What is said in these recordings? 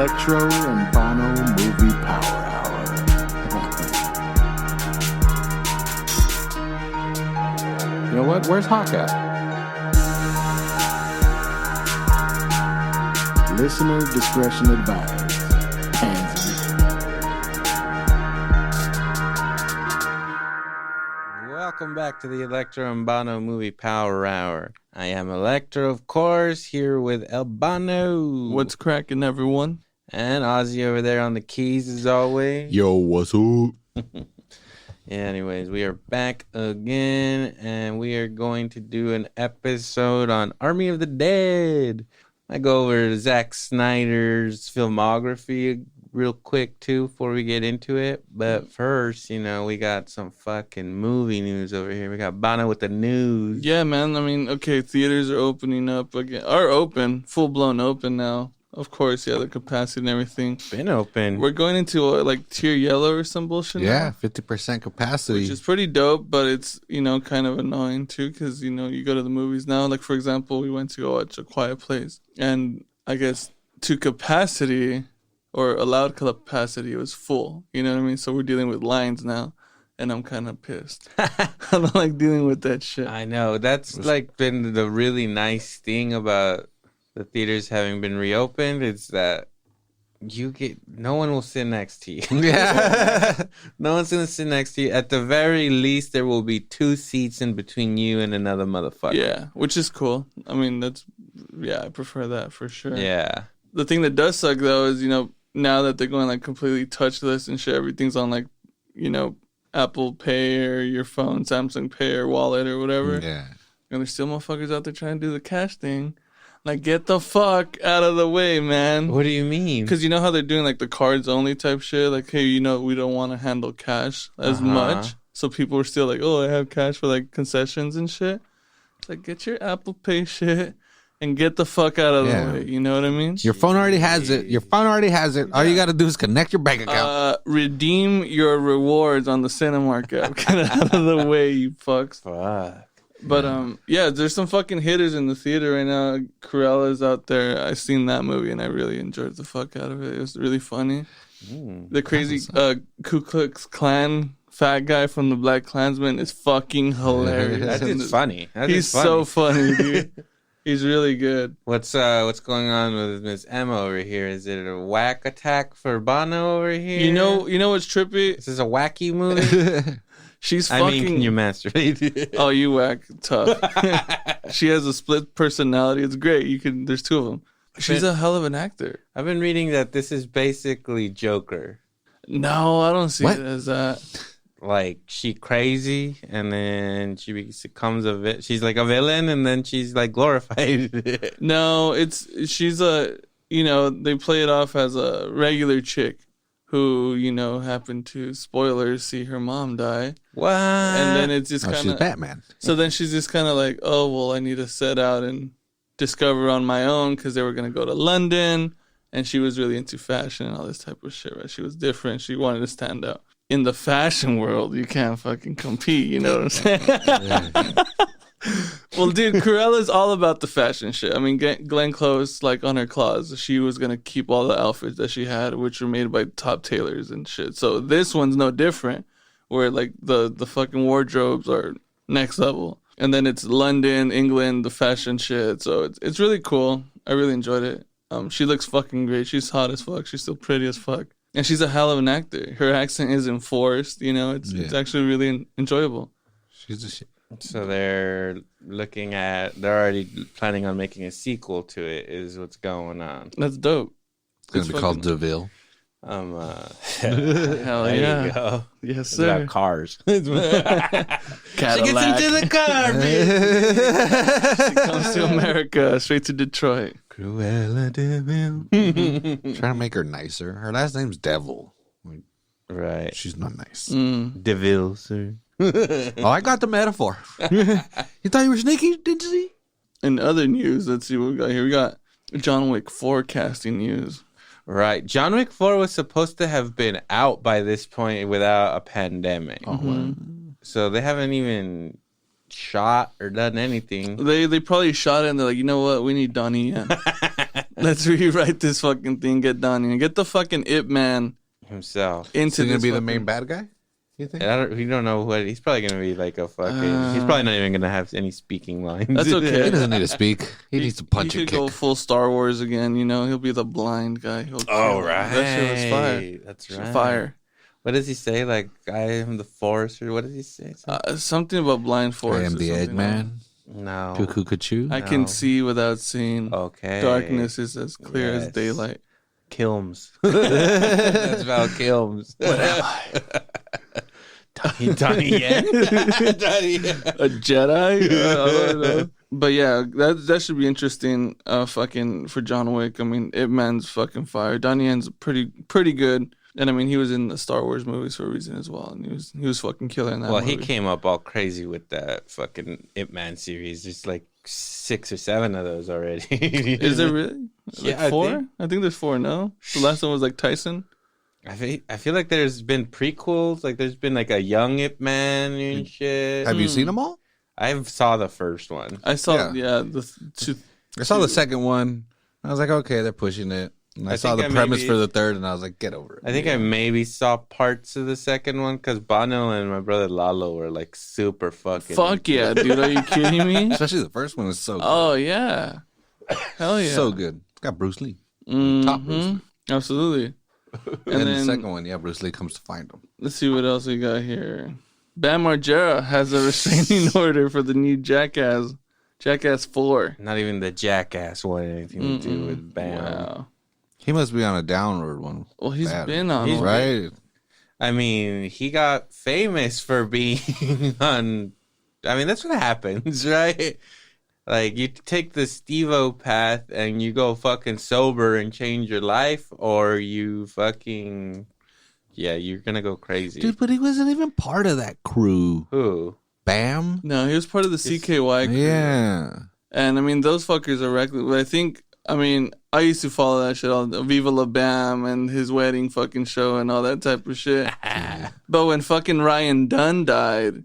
Electro and Bono Movie Power Hour. You know what? Where's Hawk at? Listener discretion advised. Pansy. Welcome back to the Electro and Bono Movie Power Hour. I am Electro, of course, here with El Bono. What's cracking, everyone? And Ozzy over there on the keys, as always. Yo, what's up? Yeah, anyways, we are back again, and we are going to do an episode on Army of the Dead. I go over Zack Snyder's filmography real quick, too, before we get into it. But first, we got some fucking movie news over here. We got Bono with the news. Yeah, man. I mean, okay, theaters are opening up again. Are open, full-blown open now. Of course, yeah, the capacity and everything. Been open. We're going into, tier yellow or some bullshit Yeah, now, 50% capacity. which is pretty dope, but it's, kind of annoying, too, because, you go to the movies now. Like, for example, we went to go watch A Quiet Place, and I guess to capacity... or allowed capacity, it was full. You know what I mean? So we're dealing with lines now, and I'm kind of pissed. I don't like dealing with that shit. I know. That's been the really nice thing about the theaters having been reopened. It's that no one will sit next to you. Yeah. No one's going to sit next to you. At the very least, there will be 2 seats in between you and another motherfucker. Yeah, which is cool. I mean, I prefer that for sure. Yeah. The thing that does suck, though, is, now that they're going completely touchless and shit, everything's on Apple Pay or your phone, Samsung Pay or wallet or whatever. Yeah. And there's still motherfuckers out there trying to do the cash thing. Get the fuck out of the way, man. What do you mean? Because you know how they're doing the cards only type shit? Hey, we don't want to handle cash as much. So people are still I have cash for concessions and shit. It's get your Apple Pay shit. And get the fuck out of the way. You know what I mean? Your phone already has it. All you got to do is connect your bank account. Redeem your rewards on the Cinemark app. Get out of the way, you fucks. Fuck. But, there's some fucking hitters in the theater right now. Cruella's out there. I seen that movie, and I really enjoyed the fuck out of it. It was really funny. The crazy Ku Klux Klan fat guy from the Black Klansman is fucking hilarious. That dude's funny. He's so funny, dude. He's really good. What's going on with Miss Emma over here? Is it a whack attack for Bono over here? You know what's trippy? This is a wacky movie. She's fucking. I mean, can you masturbate? Oh, you whack tough. She has a split personality. It's great. There's 2 of them. She's a hell of an actor. I've been reading that this is basically Joker. No, I don't see it as that. She crazy, and then she becomes she's a villain, and then she's glorified. No, she's they play it off as a regular chick who, happened to, spoilers, see her mom die. What? And then it's just kind of... she's Batman. So then she's just kind of I need to set out and discover on my own, because they were going to go to London, and she was really into fashion and all this type of shit, right? She was different. She wanted to stand out. In the fashion world, you can't fucking compete, you know what I'm saying? Well, dude, Cruella's all about the fashion shit. I mean, Glenn Close, on her claws, she was going to keep all the outfits that she had, which were made by top tailors and shit. So this one's no different, where, the fucking wardrobes are next level. And then it's London, England, the fashion shit. So it's really cool. I really enjoyed it. She looks fucking great. She's hot as fuck. She's still pretty as fuck. And she's a hell of an actor. Her accent isn't forced, It's actually really enjoyable. She's a shit. So they're already planning on making a sequel to it, is what's going on. That's dope. It's going to be called DeVille. Hell there yeah. you go. Yes, It's sir. about cars. She She gets into the car, man. She comes to America, straight to Detroit. Cruella DeVille. Trying to make her nicer. Her last name's Devil. Right. She's not nice. DeVille, sir. Oh, I got the metaphor. You thought you were sneaky, didn't you? In other news, let's see what we got here. We got John Wick 4 casting news. Right. John Wick 4 was supposed to have been out by this point without a pandemic. So they haven't even shot or done anything. They probably shot it and they're like, you know what? We need Donnie Yen. Let's rewrite this fucking thing. Get Donnie and get the fucking Ip Man himself. into Is he this. gonna be the fucking- main bad guy? You think? We don't know what he's probably gonna be like a fucking. He's probably not even gonna have any speaking lines. That's okay. He doesn't need to speak. He needs to punch He and could go kick. full Star Wars again. You know, he'll be the blind guy. He'll Oh kill. right, That shit was fire. That's It's right. fire. What does he say? Like I am the Force, or what does he say? Something about blind force. I am or the something Eggman. No. Cuckoo Cuckoo. I can No. see without seeing. Okay. Darkness is as clear Yes. as daylight. Kilms. That's Val Kilms. What am I? Donnie Yen? Donnie Yen. A Jedi? I don't know. But yeah, that should be interesting. Fucking for John Wick. I mean, Ip Man's fucking fire. Donnie Yen's pretty good. And I mean, he was in the Star Wars movies for a reason as well, and he was fucking killer in that. Well, movie. he came up all crazy with that fucking Ip Man series. There's like 6 or 7 of those already. Is there really? Yeah, Like 4? I think- I think there's 4. No, the last one was like Tyson. I feel like there's been prequels. Like there's been like a young Ip Man and shit. Have you seen them all? I saw the first one. I saw. Yeah. The two. I saw the second one. I was like, okay, they're pushing it. And I saw the think I premise maybe- for the third, and I was like, get over it. I think I maybe saw parts of the second one because Bono and my brother Lalo were like super fucking. Fuck yeah, dude! Are you kidding me? Especially the first one is so good. Oh yeah, hell yeah, So good. It's got Bruce Lee. Top Bruce Mhm. Lee. Absolutely. And then the second one, yeah, Bruce Lee comes to find him. Let's see what else we got here. Bam Margera has a restraining order for the new Jackass 4. Not even the Jackass one had anything to do with Bam. Wow. He must be on a downward one. Well, he's Bad. been on He's one. Right? I mean, he got famous for being on. I mean, that's what happens, right? Like, you take the Steve-O path and you go fucking sober and change your life, or you fucking. Yeah, you're gonna go crazy. Dude, but he wasn't even part of that crew. Who? Bam? No, he was part of the CKY crew. Yeah. And I mean, those fuckers are reckless. But I think, I mean, I used to follow that shit all Viva La Bam and his wedding fucking show and all that type of shit. But when fucking Ryan Dunn died,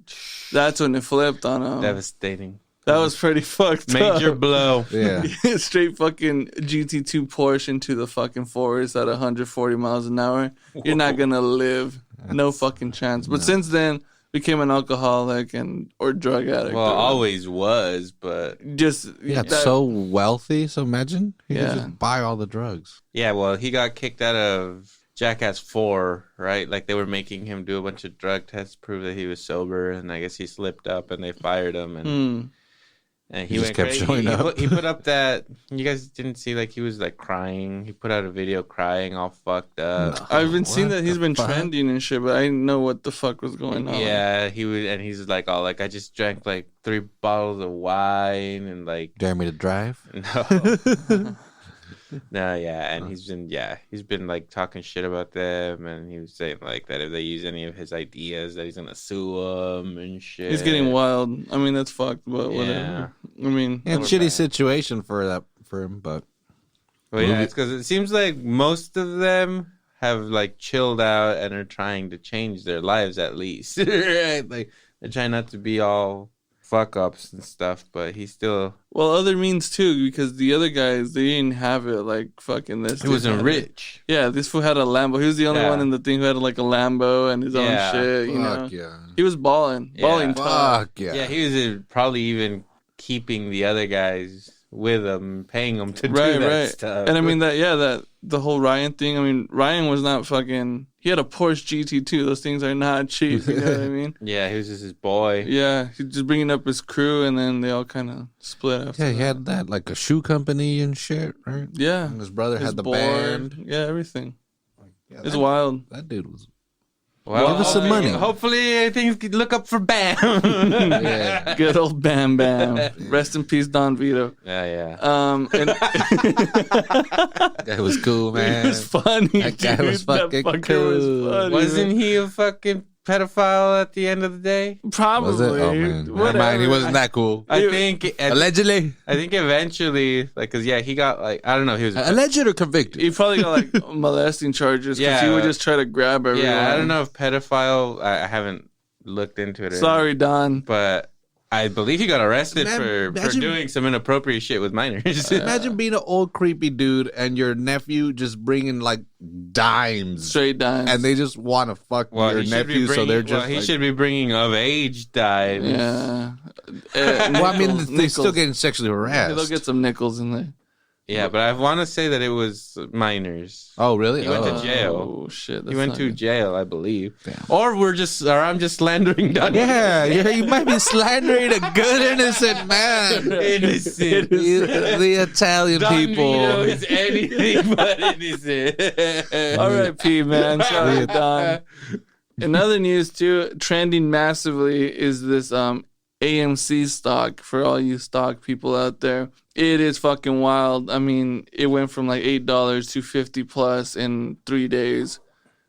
that's when it flipped on him. Devastating. That was pretty fucked Major up. blow. Yeah. Straight fucking GT2 Porsche into the fucking forest at 140 miles an hour. You're not gonna live. No fucking chance. But since then, became an alcoholic or drug addict. Well, or always was, but just He got that- so wealthy, so imagine. He Yeah. could just buy all the drugs. yeah. Well, he got kicked out of Jackass 4, right? Like they were making him do a bunch of drug tests to prove that he was sober, and I guess he slipped up, and they fired him, and and he He just went kept crazy. showing up. He put up that you guys didn't see, like he was like crying. He put out a video crying, all fucked up. I've been seeing What that he's the been fuck? trending and shit, but I didn't know what the fuck was going on. Yeah, he was, and he's like, all like, I just drank like 3 bottles of wine, and like, Dare me to drive? no. No, yeah, and he's been like talking shit about them, and he was saying like that if they use any of his ideas, that he's gonna sue them and shit. He's getting wild. I mean, that's fucked, but Yeah. whatever. I mean, Yeah, whatever. shitty situation for him, but Well, yeah, Movie- it's because it seems like most of them have like chilled out and are trying to change their lives at least. Right? Like they're trying not to be all fuck ups and stuff, but he's still. Well, other means too, because the other guys, they didn't have it like fucking this. He wasn't dude had it. rich. Yeah, this fool had a Lambo. He was the only Yeah. one in the thing who had like a Lambo and his Yeah. own shit, you know. fuck yeah. He was balling. Yeah. Balling tough. Fuck yeah. Yeah, he was probably even keeping the other guys with him, paying them to Right, do that right. stuff. And I mean that the whole Ryan thing. I mean, Ryan was not fucking. He had a Porsche GT2. Those things are not cheap. You know what I mean? yeah, he was just his boy. Yeah, he's just bringing up his crew, and then they all kind of split after. Yeah, he that. had that, like a shoe company and shit, right? Yeah, And his brother his had the board. band. Yeah, everything. Yeah, It's that, wild. that dude was. Well, Give us some money. Hopefully, things could look up for Bam. Yeah. Good old Bam Bam. Rest in peace, Don Vito. Yeah. And That guy was cool, man. It was funny. That guy dude. was fucking that fucker cool. Was funny, Wasn't man. he a fucking pedophile at the end of the day? Probably. Was it? Oh, man. Never Whatever. mind. He wasn't that cool. I Dude. think. Allegedly. I think eventually, like, cause yeah, he got like I don't know. He was. Alleged or convicted? He probably got like molesting charges because he Yeah. would just try to grab everyone. Yeah, I don't know if pedophile. I haven't looked into it. Sorry, Don. but I believe he got arrested for Imagine- doing some inappropriate shit with minors. Imagine being an old creepy dude and your nephew just bringing like dimes, Straight dimes. and they just want to fuck your he should be nephew, so bringing- they're just. he like, should be bringing of age dimes. Yeah. well, I mean, Nickels- they're still nickels. getting sexually harassed. They'll get some nickels in there. Yeah, but I want to say that it was minors. Oh, really? He went to jail. Oh shit! He went to jail, I believe. Damn. Or I'm just slandering Don. Yeah, you might be slandering a good innocent man. Innocent. The Italian Don people. Vito is anything but innocent. R.I.P. man. Shout out to Don. In other news too, trending massively is this AMC stock for all you stock people out there. It is fucking wild. I mean, it went from like $8 to $50 plus in 3 days.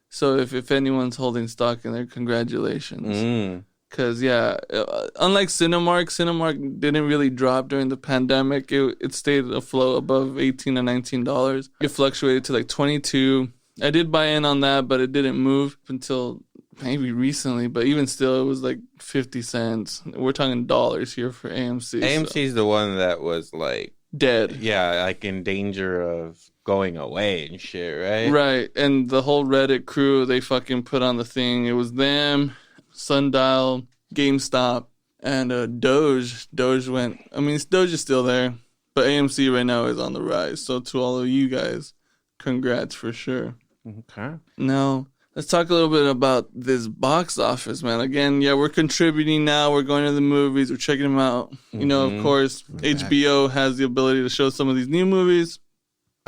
So if anyone's holding stock in there, congratulations. Because, unlike Cinemark didn't really drop during the pandemic. It stayed afloat above $18 and $19. It fluctuated to like 22. I did buy in on that, but it didn't move until maybe recently. But even still, it was like 50 cents. We're talking dollars here for AMC. AMC is the one that was like dead. Yeah, like in danger of going away and shit, right? Right. And the whole Reddit crew, they fucking put on the thing. It was them, Sundial, GameStop, and Doge. Doge went. I mean, Doge is still there, but AMC right now is on the rise. So to all of you guys, congrats for sure. Okay. Now, let's talk a little bit about this box office, man. Again, we're contributing now. We're going to the movies. We're checking them out. You know, of course, HBO has the ability to show some of these new movies,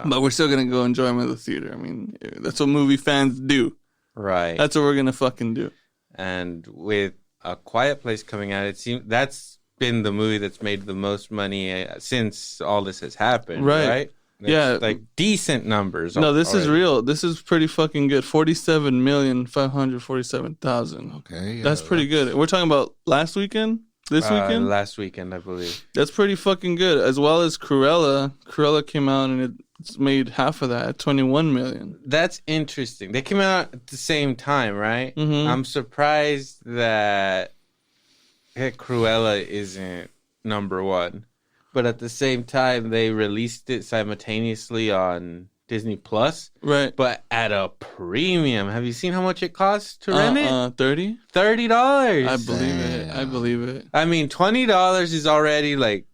but we're still going to go enjoy them at the theater. I mean, that's what movie fans do. Right. That's what we're going to fucking do. And with A Quiet Place coming out, it seems that's been the movie that's made the most money since all this has happened, right? Yeah. Like decent numbers. No, this is already. real. This is pretty fucking good. 47,547,000. Okay, yeah, That's pretty good. We're talking about last weekend? This weekend? Last weekend, I believe. That's pretty fucking good. As well as Cruella. Cruella came out and it's made half of that at 21 million. That's interesting. They came out at the same time, right? Mhm. I'm surprised that Cruella isn't number one. But at the same time, they released it simultaneously on Disney Plus, Right. but at a premium. Have you seen how much it costs to rent it? 30? $30. I believe it. I believe it. I mean, $20 is already like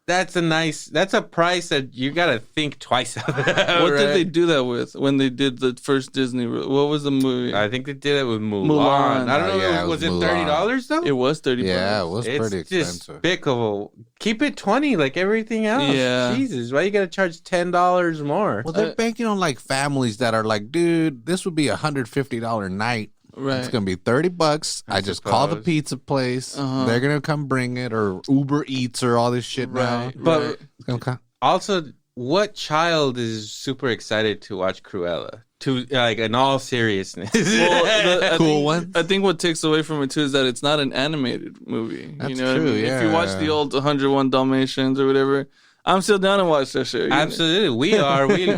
that's a price that you gotta think twice about. What did they do that with when they did the first Disney? What was the movie? I think they did it with Mulan. Mulan. I don't know. Yeah, was it it was $30 though? It was 30 Yeah, it bucks. was It's pretty expensive. despicable. Keep it 20 like everything else. Yeah. Jesus, why you gotta charge $10 more? Well, they're banking on like families that are like, dude, this would be $150 night. Right. It's gonna be $30. I just call the suppose. pizza place. Uh-huh. They're gonna come bring it, or Uber Eats, or all this shit now. Right. But right. It's gonna come. also, what child is super excited to watch Cruella? To like in all seriousness. Well, Cool one. I think what takes away from it too is that it's not an animated movie. That's you know what I true, mean? If you watch the old 101 Dalmatians or whatever, I'm still down to watch that shit. Absolutely,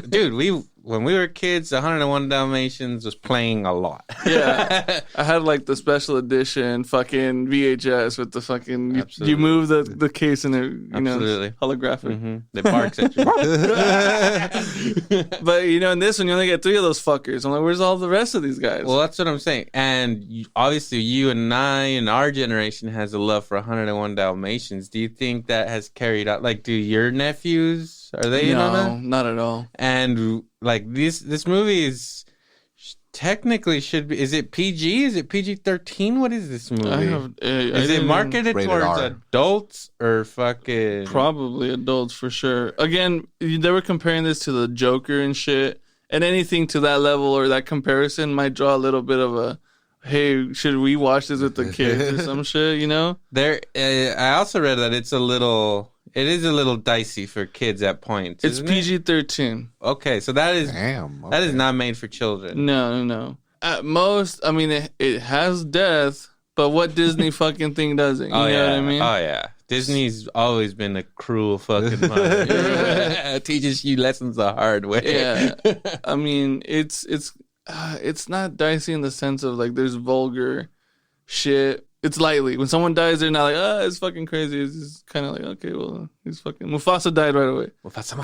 dude. When we were kids, 101 Dalmatians was playing a lot. Yeah, I had like the special edition fucking VHS with the fucking you Absolutely. move the case and it Absolutely. holographic. Mm-hmm. They barks at you. But in this one you only get 3 of those fuckers. I'm like, where's all the rest of these guys? Well, that's what I'm saying. And obviously, you and I and our generation has a love for 101 Dalmatians. Do you think that has carried out? Like, do your nephews, are they in on no, that? not at all. And like this movie is technically should be. Is it PG? Is it PG-13? What is this movie? Is it marketed Rated towards R. adults or fucking? Probably adults for sure. Again, they were comparing this to the Joker and shit, and anything to that level or that comparison might draw a little bit of a, hey, should we watch this with the kids or some shit? There, I also read that it is a little dicey for kids at points. It's isn't it? PG-13. Okay, so that is Damn. that is okay. not made for children. No. At most, I mean, it has death, but what Disney fucking thing doesn't? You know what I mean? Oh yeah. Disney's always been a cruel fucking mother. Teaches you lessons the hard way. Yeah. I mean, it's not dicey in the sense of like there's vulgar shit, It's lightly. When someone dies, they're not like, oh, it's fucking crazy. It's just kind of like, okay, well, he's fucking... Mufasa died right away. Mufasa.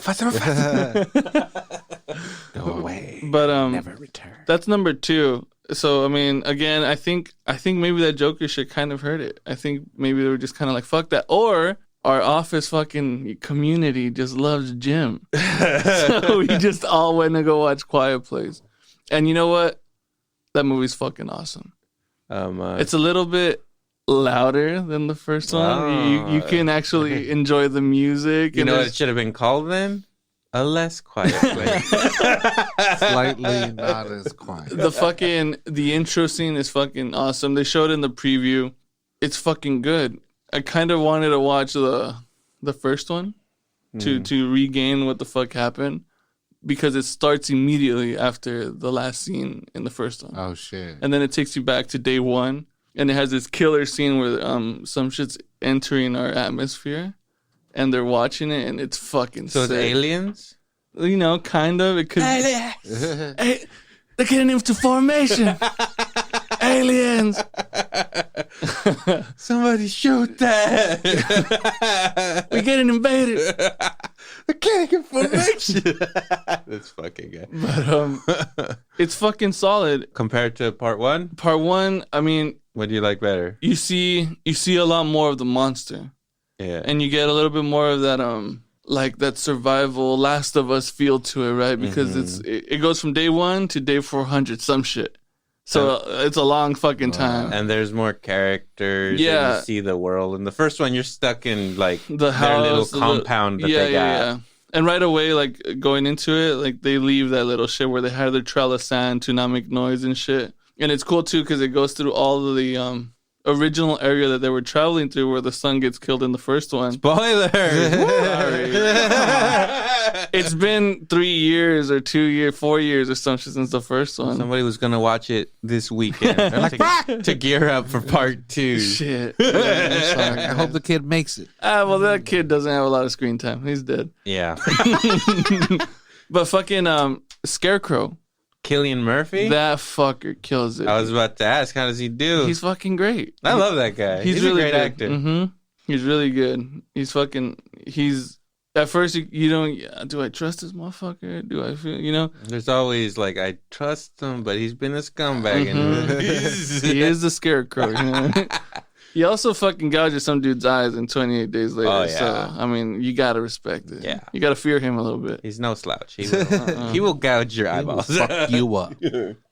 Go away. But Never return. that's number 2. So I mean, again, I think maybe that Joker shit kind of hurt it. I think maybe they were just kind of like, fuck that. Or our office fucking community just loves Jim. So we just all went to go watch Quiet Place. And you know what? That movie's fucking awesome. It's a little bit louder than the first one. You can actually enjoy the music. You know what it should have been called then? A less quiet place. Slightly not as quiet. The intro scene is fucking awesome. They showed it in the preview. It's fucking good. I kind of wanted to watch the first one to regain what the fuck happened, because it starts immediately after the last scene in the first one. Oh shit. And then it takes you back to day 1, and it has this killer scene where some shit's entering our atmosphere, and they're watching it, and it's fucking So sick. it's aliens? You know, kind of. It could. Hey, they're getting into formation. Aliens. Somebody shoot that. We're getting invaded. The getting information. That's fucking good. But it's fucking solid. Compared to part 1? Part 1, I mean, What do you like better? you see a lot more of the monster, Yeah. and you get a little bit more of that like that survival Last of Us feel to it, right? Because it goes from day 1 to day 400, some shit. So it's a long fucking time. And there's more characters. Yeah. And you see the world. In the first one, you're stuck in like The their little house, compound that they got. Yeah. And right away, like going into it, like they leave that little shit where they hide their trail of sand to not make noise and shit. And it's cool too because it goes through all of the original area that they were traveling through, where the son gets killed in the first one. Spoiler! Sorry. It's been 3 years or 2 years, 4 years or something since the first one. Somebody was gonna watch it this weekend. They're like, to gear up for part 2. Shit. Yeah, I'm sorry. I hope the kid makes it. Well, that kid doesn't have a lot of screen time. He's dead. Yeah. But fucking Scarecrow, Cillian Murphy? that fucker kills it. I was about to ask, how does he do? He's fucking great. I love that guy. He's really a great good. actor. Mm-hmm. He's really good. He's at first you don't, do I trust this motherfucker? Do I feel, you know? There's always like, I trust him, but he's been a scumbag in movies. He is the Scarecrow. You know? He also fucking gouges some dude's eyes in 28 Days later. Oh, yeah. So, I mean, you gotta respect it. Yeah. You gotta fear him a little bit. He's no slouch. He will gouge your eyeballs. Fuck you up.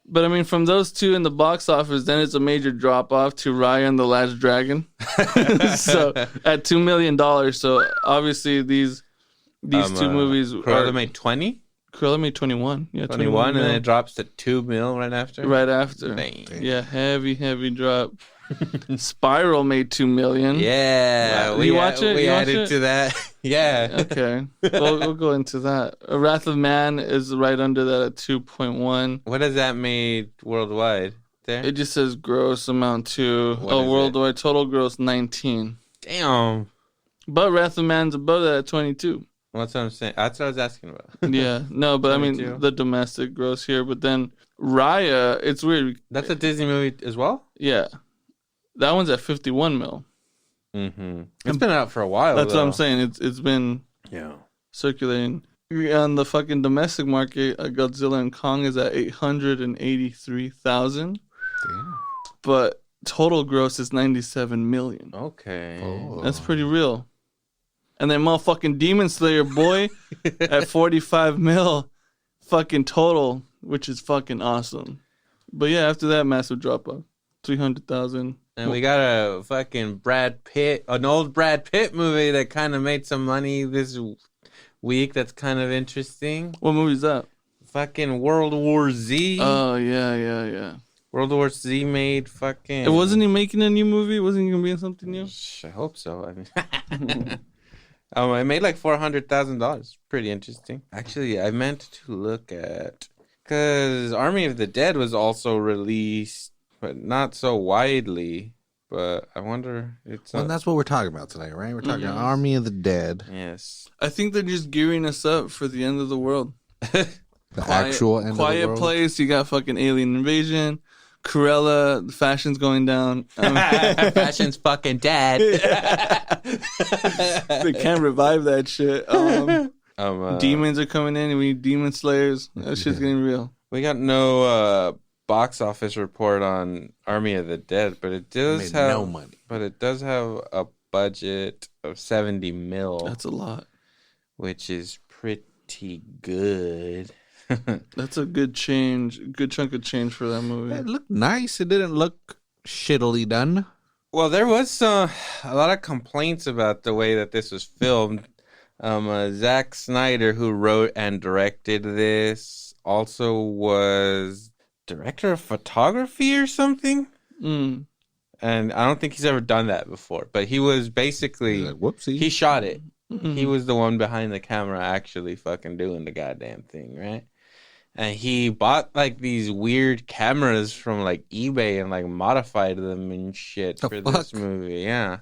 But I mean, from those two in the box office, then it's a major drop off to Raya and the Last Dragon. So at $2 million. So obviously these two movies. Cruella made 20? Cruella made 21. Yeah, 21, and then it drops to 2 mil right after? Right after. Dang. Yeah, heavy drop. Spiral made 2 million. Yeah. Wow. We You watch it? We You watch added it? to that. Yeah. Okay. We'll go into that. Wrath of Man is right under that at 2.1. What has that made worldwide? There? It just says gross amount 2. What is it? Worldwide total gross 19. Damn. But Wrath of Man's above that at 22. That's what I'm saying. That's what I was asking about. Yeah. No, but I mean 22. the domestic gross here. But then Raya, it's weird. That's a Disney movie as well? Yeah. That one's at 51 mil. Mm-hmm. It's been out for a while, That's though. what I'm saying. It's been Yeah. circulating. On the fucking domestic market, Godzilla and Kong is at 883,000. Damn. But total gross is 97 million. Okay. Oh. That's pretty real. And then motherfucking Demon Slayer, boy, at 45 mil fucking total, which is fucking awesome. But yeah, after that, massive drop off. 300,000. And we got a fucking an old Brad Pitt movie that kind of made some money this week. That's kind of interesting. What movie is that? Fucking World War Z. Oh, yeah. World War Z made fucking... Wasn't he making a new movie? Wasn't he going to be in something new? I hope so. I mean... it made like $400,000. Pretty interesting. Actually, I meant to look at... Because Army of the Dead was also released, but not so widely. But I wonder... Well, that's what we're talking about today, right? We're talking Army of the Dead. Yes. I think they're just gearing us up for the end of the world. The actual end of the Quiet world. Place, you got fucking alien invasion. Cruella, the fashion's going down. Fashion's fucking dead. They can't revive that shit. Demons are coming in. We need demon slayers. That shit's getting real. We got no box office report on Army of the Dead, but it does have no money. But it does have a budget of 70 mil. That's a lot. Which is pretty good. That's a good chunk of change for that movie. It looked nice. It didn't look shittily done. Well, there was a lot of complaints about the way that this was filmed. Zack Snyder, who wrote and directed this, also was director of photography or something. And I don't think he's ever done that before. But he was basically... Like, whoopsie. He shot it. He was the one behind the camera actually fucking doing the goddamn thing, right? And he bought like these weird cameras from like eBay and like modified them and shit for this movie. Yeah.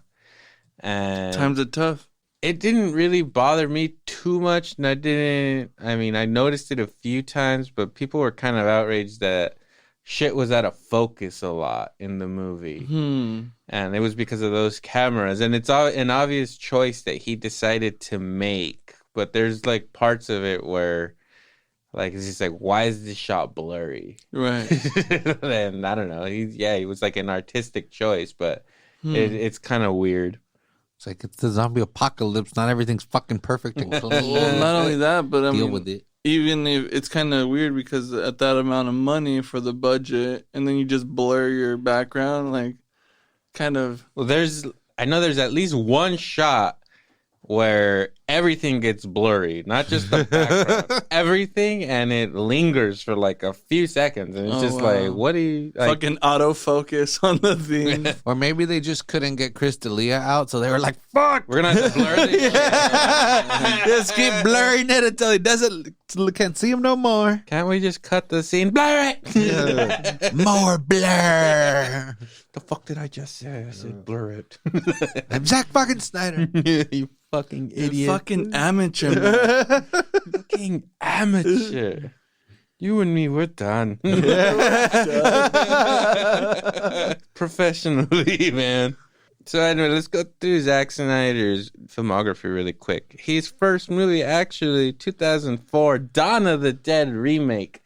And times are tough. It didn't really bother me too much. And I noticed it a few times, but people were kind of outraged that shit was out of focus a lot in the movie. And it was because of those cameras. And it's an obvious choice that he decided to make. But there's like parts of it where like it's just like, why is this shot blurry? Right. And I don't know. He was like an artistic choice, but it's kind of weird. It's like it's the zombie apocalypse. Not everything's fucking perfect and clean. Well, not only that, but deal with it. Even if it's kind of weird because at that amount of money for the budget, and then you just blur your background, like kind of. Well, I know there's at least one shot where everything gets blurry, not just the background, everything, and it lingers for like a few seconds, and it's like, what do you like? Fucking autofocus on the thing? Or maybe they just couldn't get Chris D'Elia out, so they were like, "Fuck, we're gonna have to blur this." Just keep blurring it until he can't see him no more. Can't we just cut the scene? Blur it. More blur. The fuck did I just say? I said blur it. I'm Zack fucking Snyder. You fucking idiot. You're fucking amateur, man. Fucking amateur. You and me, we're done. Professionally, man. So anyway, let's go through Zack Snyder's filmography really quick. His first movie, actually, 2004, Dawn of the Dead remake.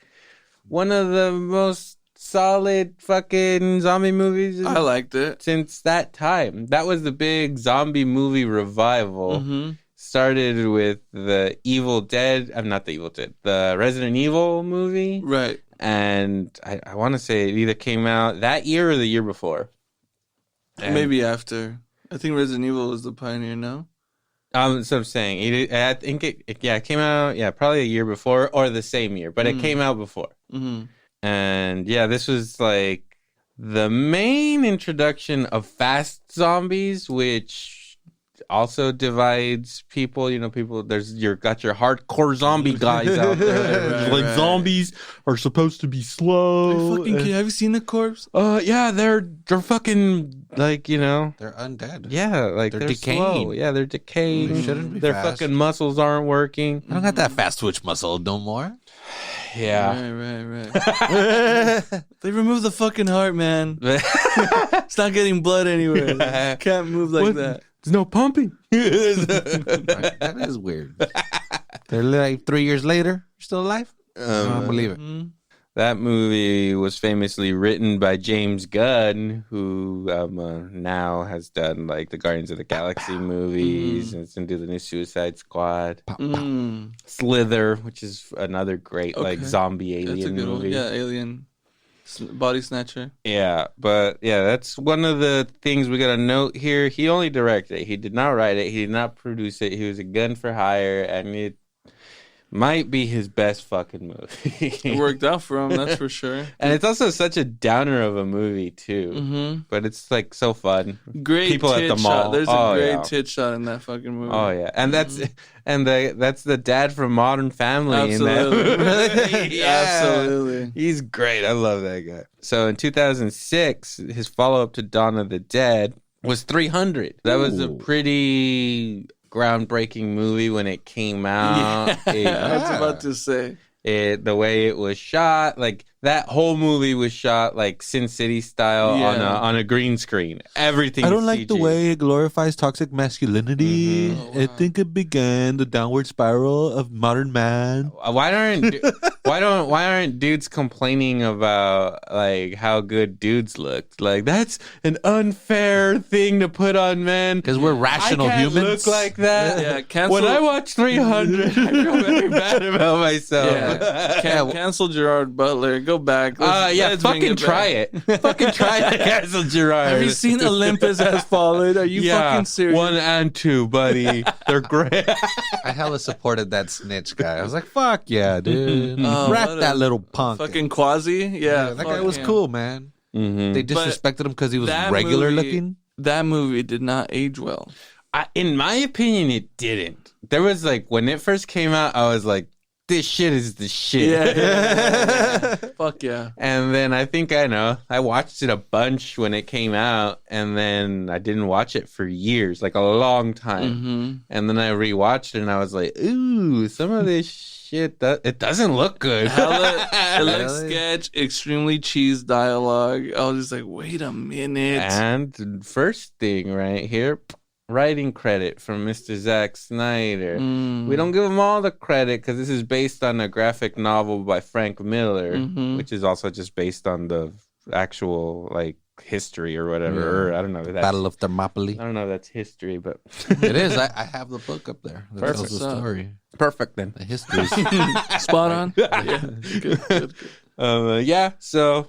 One of the most solid fucking zombie movies I liked it. Since that time. That was the big zombie movie revival. Started with the Evil Dead. Not the Evil Dead. The Resident Evil movie. Right. And I want to say it either came out that year or the year before. And maybe after. I think Resident Evil was the pioneer now. So I'm saying, I think it came out, probably a year before or the same year, but it came out before. And yeah, this was like the main introduction of fast zombies, which also divides people. You know, got your hardcore zombie guys out there. Right. Zombies are supposed to be slow. Have you seen the corpse? Yeah, they're fucking like, you know, they're undead. Yeah, like they're decaying. Slow. Yeah, they're decaying. They shouldn't be Their fast. fucking muscles aren't working. I don't got that fast twitch muscle no more. Yeah. Right. They removed the fucking heart, man. It's not getting blood anywhere. Can't move like that. There's no pumping. That is weird. They're like 3 years later, still alive? I don't believe it. That movie was famously written by James Gunn, who now has done like the Guardians of the Galaxy movies and it's into the new Suicide Squad. Slither, which is another great like zombie alien movie. Yeah, Alien. Body Snatcher. Yeah, but yeah, that's one of the things we got to note here. He only directed it. He did not write it. He did not produce it. He was a gun for hire, and it might be his best fucking movie. It worked out for him, that's for sure. And it's also such a downer of a movie too. But it's like so fun. Great people tit at the mall. Shot. There's a great tit shot in that fucking movie. Oh yeah, and that's the dad from Modern Family. Absolutely. In that. Absolutely. He's great. I love that guy. So in 2006, his follow-up to Dawn of the Dead was 300. That was a pretty groundbreaking movie when it came out. I was about to say. The way it was shot, like that whole movie was shot like Sin City style on a green screen. Everything. I don't is like the CG. way it glorifies toxic masculinity. I think it began the downward spiral of modern man. Why aren't dudes complaining about like how good dudes look? Like that's an unfair thing to put on men Because we're rational I can't humans. look like that. Yeah, cancel. When I watch 300, I feel very bad about myself. Cancel Gerard Butler. Go back. Let's bring fucking it try back. it. Fucking try to cancel Gerard. Have you seen Olympus Has Fallen? Are you fucking serious? 1 and 2, buddy. They're great. I hella supported that snitch guy. I was like, fuck yeah, dude. Oh, Rat what a that little punk. Fucking Quasi? Yeah. that fuck guy was him. cool, man. Mm-hmm. They disrespected him because he was that regular movie- looking. That movie did not age well. In my opinion, it didn't. There was like, when it first came out, I was like, this shit is the shit. Yeah. Fuck yeah. And then I watched it a bunch when it came out, and then I didn't watch it for years, like a long time. Mm-hmm. And then I rewatched it, and I was like, ooh, some of this shit, it doesn't look good. It looks sketch, extremely cheese dialogue. I was just like, wait a minute. And first thing right here, writing credit from Mr. Zack Snyder. We don't give him all the credit because this is based on a graphic novel by Frank Miller, which is also just based on the actual like history or whatever. Or I don't know. If that's, Battle of Thermopylae. I don't know if that's history, but It is. I have the book up there. That Perfect. tells the story. perfect then. The history. Spot on. Yeah. Good. Yeah, so,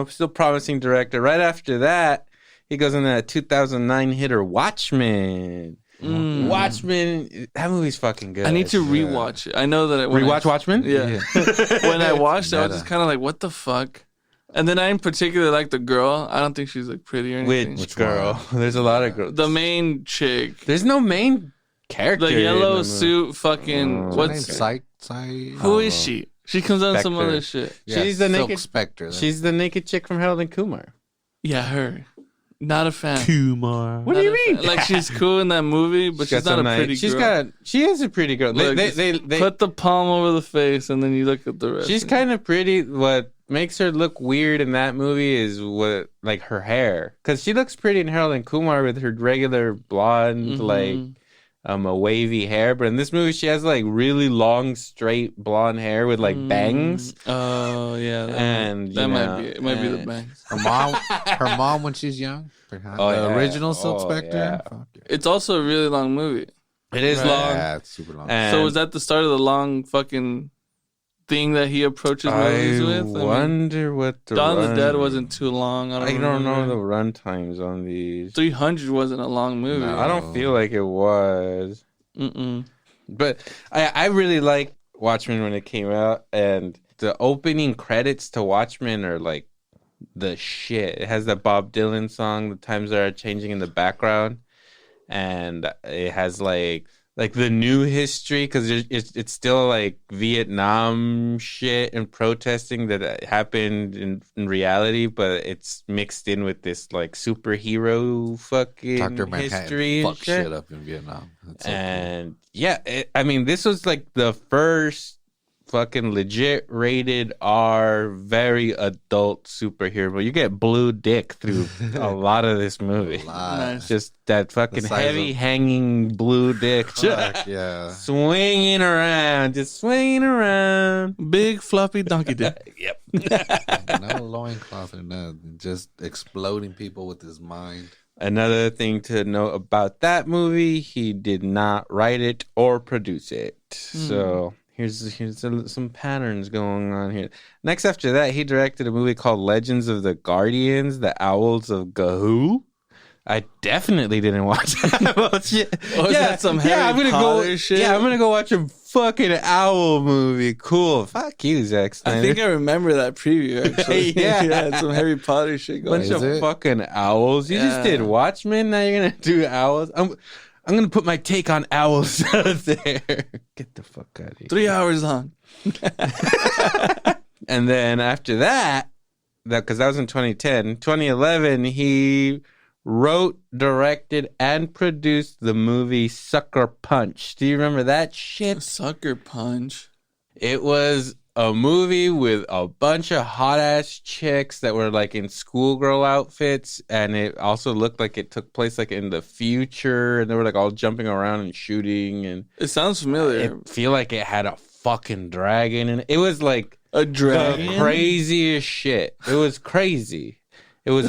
still promising director. Right after that, he goes in that 2009 hitter Watchmen. Watchmen, that movie's fucking good. I need to rewatch it. I know that Rewatch Watchmen? Yeah. When I watched it, I was just kind of like, what the fuck? And then I in particular like the girl. I don't think she's like pretty or anything. Which girl? There's a lot of girls. The main chick. There's no main character. The in yellow movie. suit fucking... What's What's... Psy? Who is she? She comes on some Spectre. other shit. She's the Silk naked Spectre. She's the naked chick from Harold and Kumar. Yeah, her. Not a fan. Kumar. What do you mean? Like she's cool in that movie, but she's not a pretty girl. She is a pretty girl. Look, They put the palm over the face, and then you look at the rest. she's kind of pretty. What makes her look weird in that movie is like her hair, because she looks pretty in Harold and Kumar with her regular blonde, like a wavy hair. But in this movie, she has like really long, straight blonde hair with like bangs. Oh yeah, that might be. It might be the bangs. Her mom when she's young. The original Silk Spectre. yeah. Fuck yeah. It's also a really long movie. It is Right. long. Yeah, it's super long. And So was that the start of the long fucking thing that he approaches movies I with? wonder what the Dawn of the run- Dead wasn't too long. I don't know the run times on these. 300 wasn't a long movie. No. I don't feel like it was. Mm-mm. But I really liked Watchmen when it came out, and the opening credits to Watchmen are like the shit. It has that Bob Dylan song, "The Times Are Changing" in the background, and it has like the new history, because it's still like Vietnam shit and protesting that happened in reality, but it's mixed in with this like superhero fucking Dr. history Manhattan and fuck shit up in Vietnam. That's so cool. and yeah, this was like the first fucking legit rated R, very adult superhero. You get blue dick through a lot of this movie. Nice. Just that fucking The size heavy of- hanging blue dick. Fuck yeah. Swinging around, just swinging around. Big floppy donkey dick. Yep. No loincloth or nothing. Just exploding people with his mind. Another thing to note about that movie, he did not write it or produce it. So here's some patterns going on here. Next after that, he directed a movie called Legends of the Guardians, The Owls of Gahoo. I definitely didn't watch that bullshit. Oh, is that some Harry Potter shit? Yeah, I'm gonna go watch a fucking owl movie. Cool. Fuck you, Zack Snyder. I think I remember that preview actually. Yeah. Some Harry Potter shit going bunch on. of it? fucking owls. You just Yeah. did Watchmen. Now you're gonna do owls. I'm gonna put my take on owls out there. Get the fuck out of here. 3 hours long. And then after that, because that was in 2010, 2011, he wrote, directed, and produced the movie Sucker Punch. Do you remember that shit? Sucker Punch. It was a movie with a bunch of hot ass chicks that were like in schoolgirl outfits, and it also looked like it took place like in the future, and they were like all jumping around and shooting, and It sounds familiar. it feel like it had a fucking dragon in it. It was like A dragon? the craziest shit. It was crazy. It was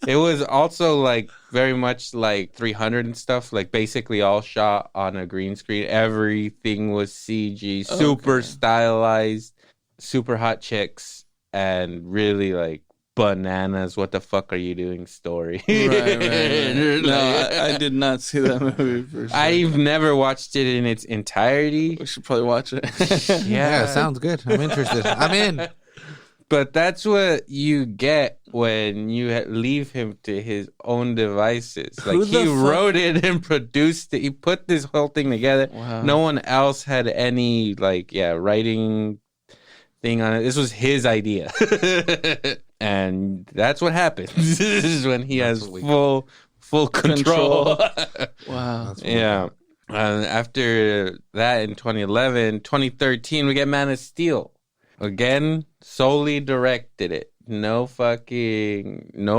it was also like very much like 300 and stuff, like basically all shot on a green screen. Everything was CG, super stylized, super hot chicks, and really like bananas. What the fuck are you doing? Story. Right. No, I did not see that movie for sure. I've never watched it in its entirety. We should probably watch it. Yeah, it sounds good. I'm interested. I'm in. But that's what you get when you leave him to his own devices. Like, Who the he fuck- wrote it and produced it. He put this whole thing together. Wow. No one else had any, like, writing thing on it. This was his idea. And that's what happens. This is when he has full control. Wow. Yeah. After that, in 2011, 2013, we get Man of Steel. Again, solely directed it. No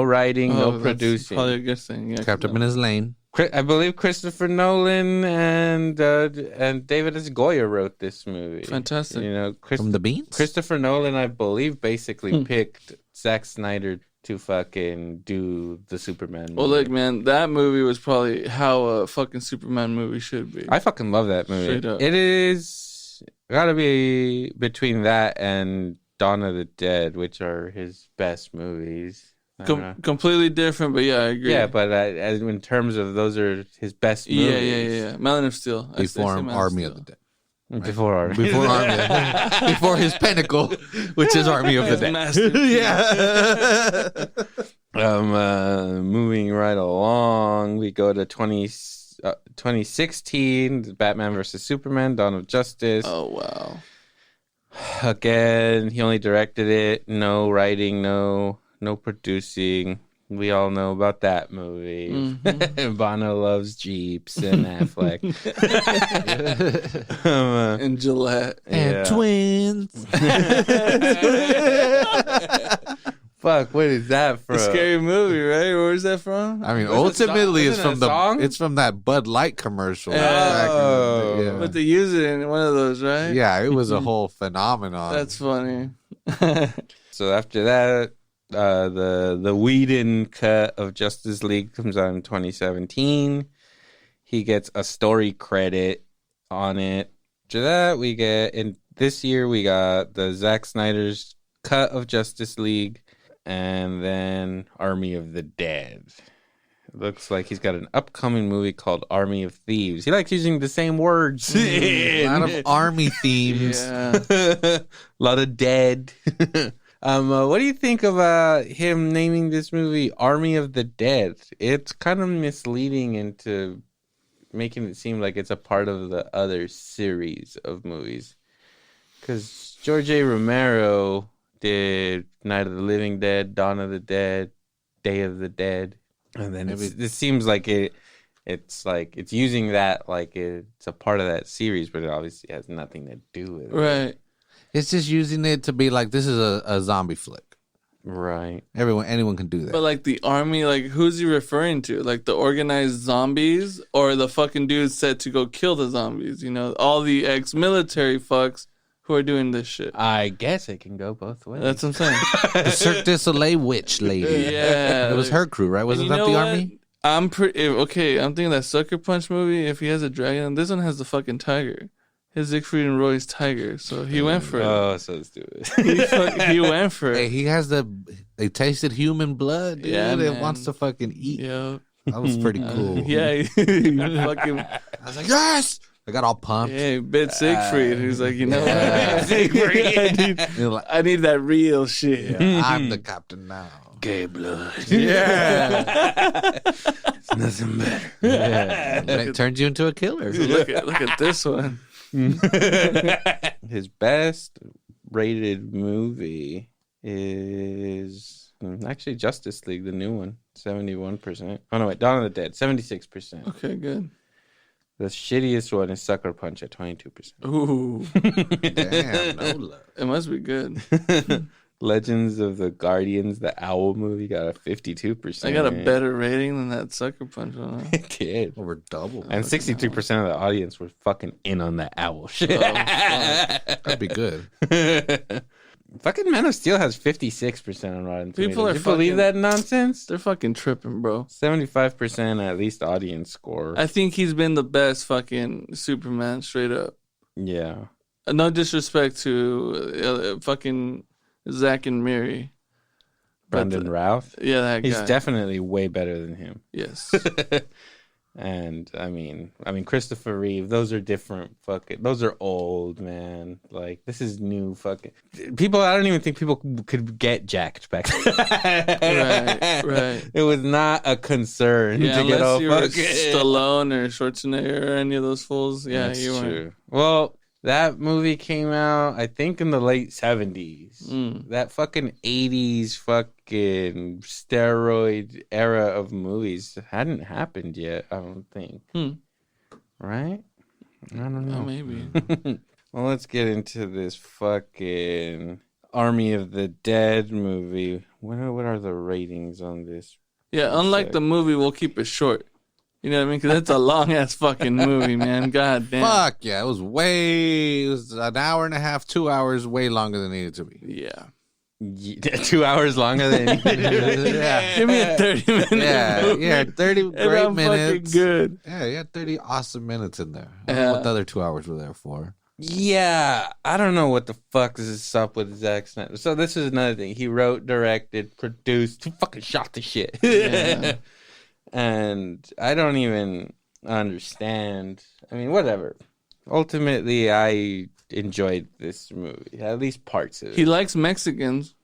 writing, no that's producing. Probably a good thing. Yeah, Kept him in his lane. I believe Christopher Nolan and David S. Goya wrote this movie. Fantastic. You know, From the Beans? Christopher Nolan, I believe, basically picked Zack Snyder to fucking do the Superman movie. Well, look, man, that movie was probably how a fucking Superman movie should be. I fucking love that movie. Straight up. It is gotta be between that and Dawn of the Dead, which are his best movies. I don't know. Completely different, but yeah, I agree. Yeah, but as in terms of those are his best movies. Yeah. Man of Steel. I say Before Man Army Steel. of the Dead. Before Army. Before Army of the Dead. Before his pinnacle, which is Army of the His Dead. masterpiece. Moving right along, we go to 2016, Batman versus Superman, Dawn of Justice. Oh, wow. Again, he only directed it. No writing, no producing. We all know about that movie. Mm-hmm. Bono loves Jeeps and Affleck. And Gillette. Yeah. twins. Fuck, what is that from? A scary movie, right? Where's that from? I mean, Was it a song? ultimately, it's Wasn't it from a song? it's from that Bud Light commercial. Oh. back in the day, But they use it in one of those, right? yeah, it was a whole phenomenon. That's funny. So after that, the Whedon cut of Justice League comes out in 2017. He gets a story credit on it. After that, this year we got the Zack Snyder's cut of Justice League, and then Army of the Dead. It looks like he's got an upcoming movie called Army of Thieves. He likes using the same words. a lot of army themes. Yeah. A lot of dead. What do you think about him naming this movie Army of the Dead? It's kind of misleading into making it seem like it's a part of the other series of movies. Because George A. Romero did Night of the Living Dead, Dawn of the Dead, Day of the Dead. And then it seems like it's using that like it's a part of that series, but it obviously has nothing to do with it. Right. It's just using it to be like, this is a zombie flick. Right. Anyone can do that. But like the army, like who's he referring to? Like the organized zombies or the fucking dudes set to go kill the zombies? You know, all the ex-military fucks who are doing this shit. I guess it can go both ways. That's what I'm saying. The Cirque du Soleil witch lady. Yeah. It was her crew, right? Wasn't And that you the know army? what? I'm pretty I'm thinking that Sucker Punch movie. If he has a dragon, this one has the fucking tiger. His Siegfried and Roy's tiger. So he went for it. Oh, so stupid. He went for Hey, it. he has they tasted human blood, dude. Yeah, It man. wants to fucking eat. Yeah. That was pretty cool. Yeah. He fucking. I was like, yes! I got all pumped. Yeah, bit Siegfried. He's like, you know Yeah. what? You're like, I need that real shit. I'm the captain now. Gay blood. Yeah. It's nothing better. Yeah. And it turns you into a killer. Look at this one. His best rated movie is actually Justice League, the new one, 71%. Oh no, wait, Dawn of the Dead, 76%. Okay, good. The shittiest one is Sucker Punch at 22%. Ooh, Damn, no love. it must be good. Legends of the Guardians, the Owl movie, got a 52%. I got a better rating than that Sucker Punch one. Huh? It did. Over double. And 63% of the audience were fucking in on that owl shit. Oh, fuck. That'd be good. Fucking Man of Steel has 56% on Rotten Tomatoes. People are you believe fucking- that nonsense? They're fucking tripping, bro. 75% at least audience score. I think he's been the best fucking Superman, straight up. Yeah. No disrespect to fucking Zach and Miri. Brendan Routh. Yeah, that He's guy. definitely way better than him. Yes. And I mean Christopher Reeve, those are different fucking, those are old, man. Like, this is new fucking people. I don't even think people could get jacked back then. Right. It was not a concern Yeah, to get all unless you were fucking Stallone or Schwarzenegger or any of those fools. Yeah, That's you were. true. Well, that movie came out, I think, in the late 70s. That fucking 80s fucking steroid era of movies hadn't happened yet, I don't think. Right? I don't know. Oh, maybe. Well, let's get into this fucking Army of the Dead movie. What are the ratings on this? Yeah, unlike the movie, we'll keep it short. You know what I mean? Because that's a long ass fucking movie, man. God damn. Fuck yeah, it was an hour and a half, 2 hours, way longer than it needed to be. Yeah. 2 hours longer than Yeah. Give me a 30-minute movie. Yeah, 30 And great I'm minutes. fucking good. Yeah, you had 30 awesome minutes in there. I don't know what the other 2 hours were there for. Yeah, I don't know what the fuck is up with Zack Snyder. So this is another thing. He wrote, directed, produced. He fucking shot the shit. Yeah. And I don't even understand. I mean, whatever. Ultimately, I enjoyed this movie. At least parts of it. He likes Mexicans.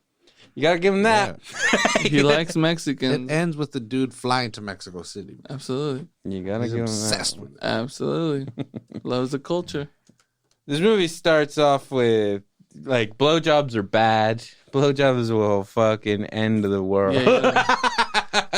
You gotta give him that. He likes Mexicans. It ends with the dude flying to Mexico City. Absolutely. You gotta He's give him obsessed that. with it. Absolutely. Loves the culture. This movie starts off with, like, blowjobs are bad. Blowjobs will fucking end the world. Yeah.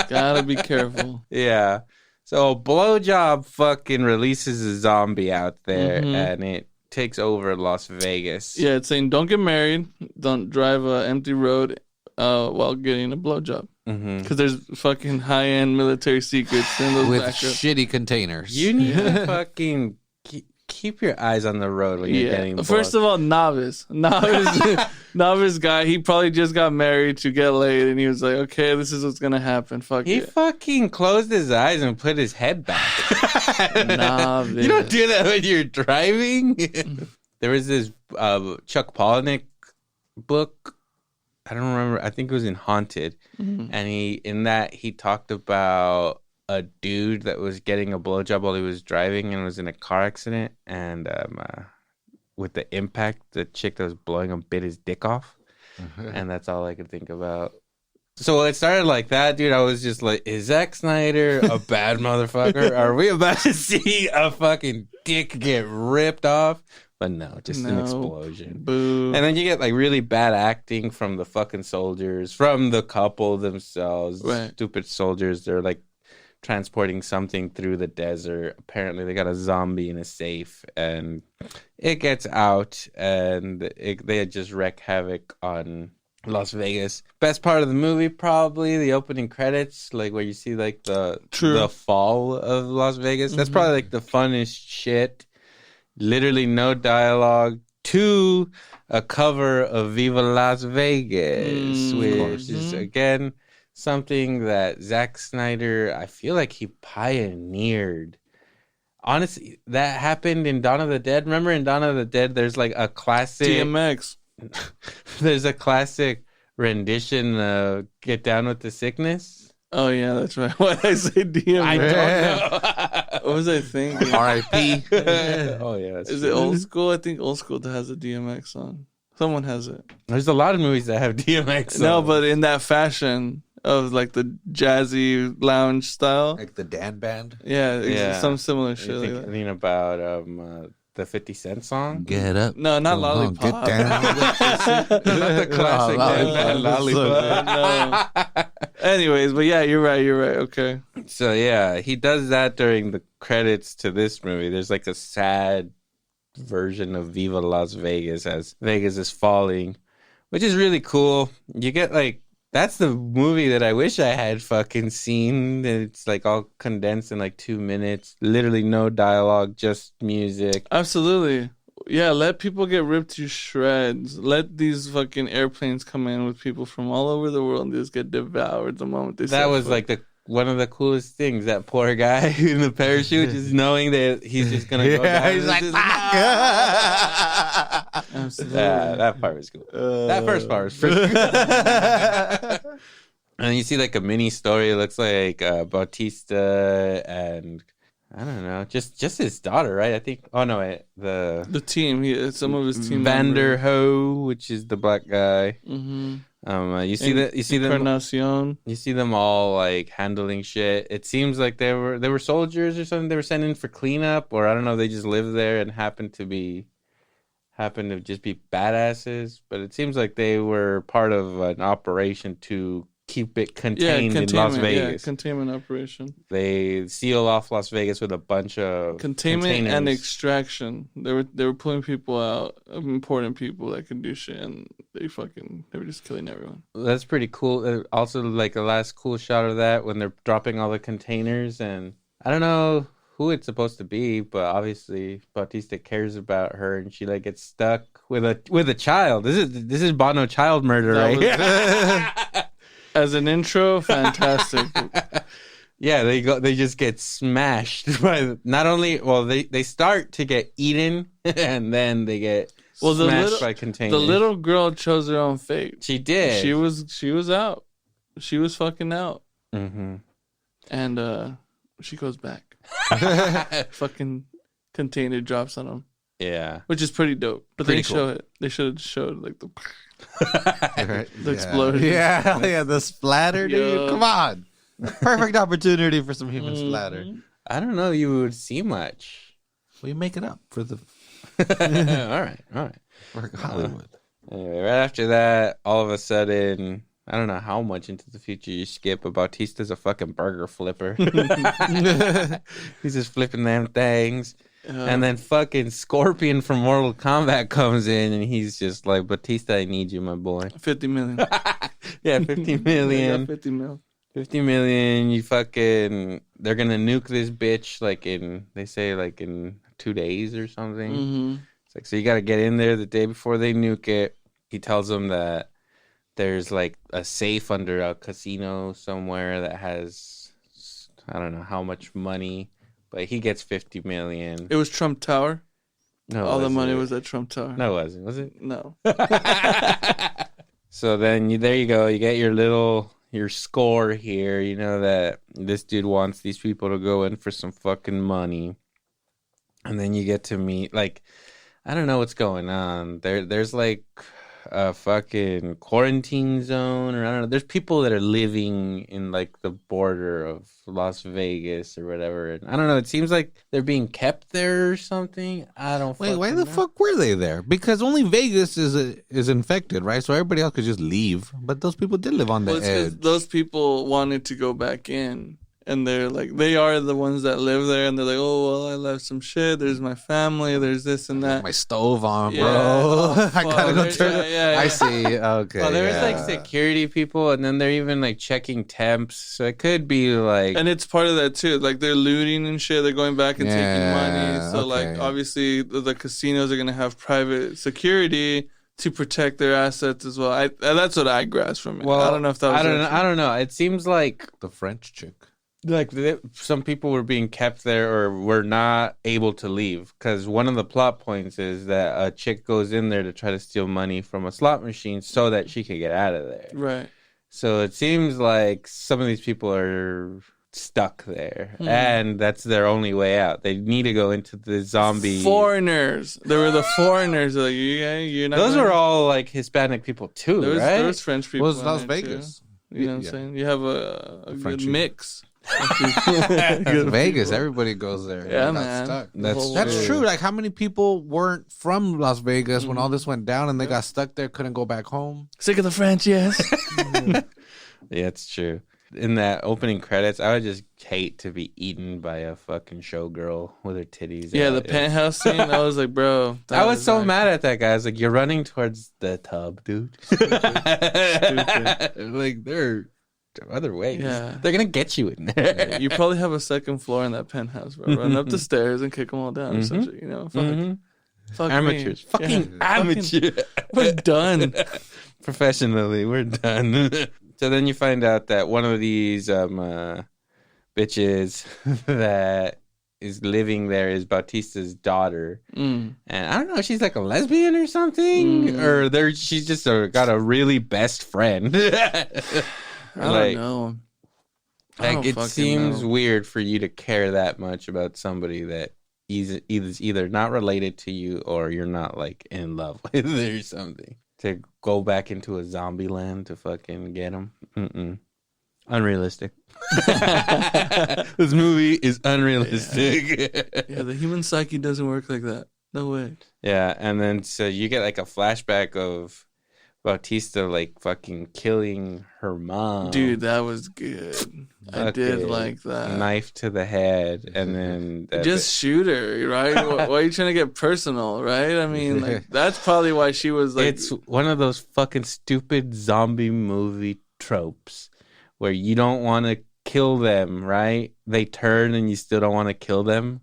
Gotta be careful. Yeah. So blowjob fucking releases a zombie out there and it takes over Las Vegas. Yeah, it's saying don't get married, don't drive an empty road while getting a blowjob. Because there's fucking high-end military secrets in those With background. shitty containers. You need to fucking keep your eyes on the road when you're getting First of all, novice guy. He probably just got married to get laid, and he was like, "Okay, this is what's gonna happen." Fuck He it. fucking closed his eyes and put his head back. Novice. You don't do that when you're driving. There was this Chuck Palahniuk book. I don't remember. I think it was in Haunted, and he talked about a dude that was getting a blowjob while he was driving and was in a car accident, and with the impact, the chick that was blowing him bit his dick off, and that's all I could think about. So it started like that, dude. I was just like, is Zack Snyder a bad motherfucker? Are we about to see a fucking dick get ripped off? But no, just an explosion. Boo. And then you get like really bad acting from the fucking soldiers, from the couple themselves. Right. Stupid soldiers. They're like transporting something through the desert. Apparently they got a zombie in a safe and it gets out and they just wreak havoc on Las Vegas. Best part of the movie, probably the opening credits, like where you see like the fall of Las Vegas. That's probably like the funnest shit. Literally no dialogue. To a cover of Viva Las Vegas, which is again something that Zack Snyder, I feel like he pioneered. Honestly, that happened in Dawn of the Dead. Remember in Dawn of the Dead, there's like a classic DMX. There's a classic rendition of Get Down with the Sickness. Oh yeah, that's right. Why did I say DMX? I don't know. What was I thinking? R.I.P. Oh yeah, that's Is true. it old school? I think old school has a DMX song. Someone has it. There's a lot of movies that have DMX. No, songs. but in that fashion of like the jazzy lounge style. Like the Dan Band. Yeah, Yeah. some similar shit You like that. thinking about the 50 Cent song? Get up. No, not Come on, Lollipop. Get down. Not the classic Lollipop. Lollipop. No. Anyways, but yeah, you're right. Okay. So yeah, he does that during the credits to this movie. There's like a sad version of Viva Las Vegas as Vegas is falling, which is really cool. You get like, that's the movie that I wish I had fucking seen. It's like all condensed in like 2 minutes. Literally no dialogue, just music. Absolutely. Yeah, let people get ripped to shreds. Let these fucking airplanes come in with people from all over the world and just get devoured the moment they That was like like one of the coolest things. That poor guy in the parachute, just knowing that he's just gonna go down. He's like, Absolutely. Yeah, that part was cool. That first part was pretty cool. And you see like a mini story. It looks like Bautista and I don't know, just his daughter, right? I think. Oh no, wait, The team. Some of his team. Vander Ho, which is the black guy. Mm-hmm. You see them. Encarnacion. You see them all like handling shit. It seems like they were soldiers or something. They were sent in for cleanup, or I don't know. They just lived there and happened to just be badasses. But it seems like they were part of an operation to keep it contained in Las Vegas. Yeah, containment operation. They seal off Las Vegas with a bunch of Containment and containers. Extraction. They were pulling people out, important people that could do shit, and they were just killing everyone. That's pretty cool. Also, like a last cool shot of that when they're dropping all the containers, and I don't know who it's supposed to be, but obviously Bautista cares about her, and she like gets stuck with a child. This is Bono child murder, right? As an intro, fantastic. Yeah, they just get smashed by not only they start to get eaten and then they get smashed by containers. The little girl chose her own fate. She did. She was out. She was fucking out. Mm-hmm. And she goes back. Fucking container drops on them. Yeah, which is pretty dope. But Pretty they cool. show it. They should have showed like the Right. the explosion. Yeah, the splatter, dude. Yeah. Come on. Perfect opportunity for some human splatter. I don't know. You would see much. We make it up for the All right. for Hollywood. Anyway, right after that, all of a sudden, I don't know how much into the future you skip, but Bautista's a fucking burger flipper. He's just flipping them things. And then fucking Scorpion from Mortal Kombat comes in, and he's just like, Bautista, I need you, my boy. 50 million. Yeah, 50 million. 50 mil. 50 million, you fucking... They're gonna nuke this bitch, like they say, like in 2 days or something. Mm-hmm. It's like, so you gotta get in there the day before they nuke it. He tells them that there's like a safe under a casino somewhere that has, I don't know how much money, but he gets 50 million. It was Trump Tower. No, All the money it? was at Trump Tower. No, it wasn't. Was it? No. So then there you go. You get your score here. You know that this dude wants these people to go in for some fucking money. And then you get to meet, like, I don't know what's going on. There's like a fucking quarantine zone, or I don't know. There's people that are living in like the border of Las Vegas or whatever. And I don't know. It seems like they're being kept there or something. I don't. Wait, why fucking the know. fuck were they there? Because only Vegas is infected, right? So everybody else could just leave. But those people did live on the Well, it's 'cause edge. those people wanted to go back in. And they're like, they are the ones that live there. And they're like, oh, well, I left some shit. There's my family. There's this and that. My stove on, Yeah. bro. Oh, I gotta go fuck. turn Yeah, it. yeah. I see. Okay. Well, there was yeah. like security people, and then they're even like checking temps. So it could be like, And it's part of that too. Like they're looting and shit. They're going back and taking Yeah, money. So like okay. obviously the casinos are gonna have private security to protect their assets as well. That's what I grasped from it. well, I don't know if that was. I don't know. It seems like the French chick. some people were being kept there or were not able to leave, because one of the plot points is that a chick goes in there to try to steal money from a slot machine so that she could get out of there. Right. So it seems like some of these people are stuck there, and that's their only way out. They need to go into the zombie. Foreigners. They were the foreigners. Like you're not. Those gonna- were all like Hispanic people too, There was, right? there was French people. Was in Las there, too. Vegas? You know what I'm Yeah. saying? You have a good Frenchie. mix. It's Vegas. Everybody goes there. Yeah, Got man. stuck. That's That's true. Like, how many people weren't from Las Vegas when all this went down and they got stuck there, couldn't go back home? Sick of the French, yes. Yeah, it's true. in that opening credits, I would just hate to be eaten by a fucking showgirl with her titties Yeah, out. the penthouse scene. I was like, bro. I was so mad at that guy. I was like, you're running towards the tub, dude. Stupid. Like, there are other ways. Yeah. They're going to get you in there. You probably have a second floor in that penthouse, bro. Run up the stairs and kick them all down. Or some shit, you know, fuck Amateurs. me. Fucking Yeah. amateur. We're done. Professionally, we're done. So then you find out that one of these bitches that is living there is Bautista's daughter. And I don't know, she's like a lesbian or something? Or she's just got a really best friend. I don't know. Like, it seems weird for you to care that much about somebody that is either not related to you or you're not, like, in love with or something. To go back into a zombie land to fucking get him. Unrealistic. This movie is unrealistic. Yeah, the human psyche doesn't work like that. No way. Yeah, and then so you get like a flashback of Bautista like fucking killing her mom. Dude, that was good. I did like that. Knife to the head, and then just shoot her, right? Why are you trying to get personal, right? I mean, like, that's probably why she was like. It's one of those fucking stupid zombie movie tropes where you don't want to kill them, right? They turn and you still don't want to kill them.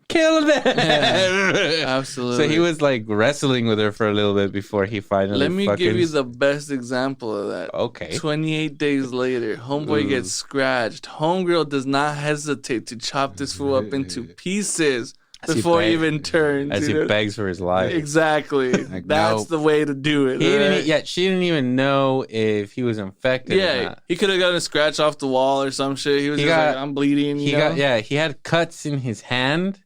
Kill them! Yeah, absolutely. So he was like wrestling with her for a little bit before he finally. Let me give you the best example of that. Okay. 28 days later, homeboy gets scratched. Homegirl does not hesitate to chop this fool up into pieces before he even turns. As he begs for his life. Exactly. Like, That's the way to do it. She didn't even know if he was infected. Yeah, or not. he could have gotten a scratch off the wall or some shit. He was like, I'm bleeding. He had cuts in his hand.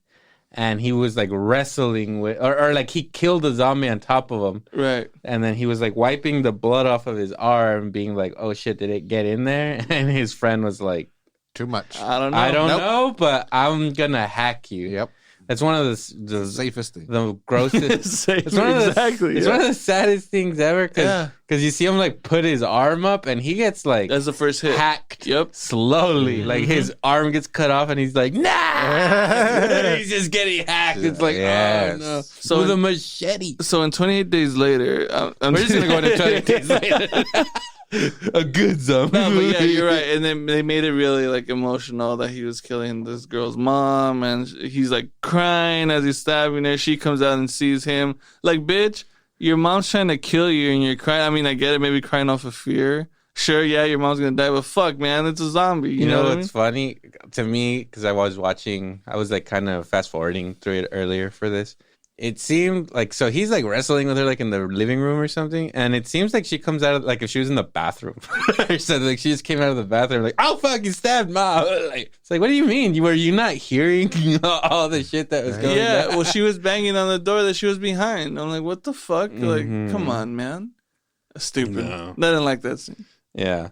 And he was like wrestling with, or like he killed a zombie on top of him. Right. And then he was like wiping the blood off of his arm, being like, oh shit, did it get in there? And his friend was like, too much. I don't know. I don't know, but I'm going to hack you. Yep. That's one of the safest thing. The grossest. It's one of the saddest things ever. Because you see him like put his arm up and he gets like. That's the first hit. Hacked. Yep. Slowly. Like his arm gets cut off and he's like, nah! He's just getting hacked. It's like, oh no. So with a machete. So in 28 days later. We're just going to go into 28 days later. A good zombie. No, but yeah, you're right. And then they made it really like emotional that he was killing this girl's mom, and he's like crying as he's stabbing her. She comes out and sees him. Like, bitch, your mom's trying to kill you, and you're crying. I mean, I get it, maybe crying off of fear. Sure, yeah, your mom's gonna die, but fuck, man, it's a zombie. You know what's funny to me? Because I was like kind of fast forwarding through it earlier for this. It seemed like, so he's like wrestling with her like in the living room or something, and it seems like she comes out of, like if she was in the bathroom or something, like she just came out of the bathroom like, oh fuck, you stabbed mom. Like, it's like, what do you mean? Were you not hearing all the shit that was going on? Yeah, well, she was banging on the door that she was behind. I'm like, what the fuck? Like, come on, man. Stupid. No. I didn't like that scene. Yeah.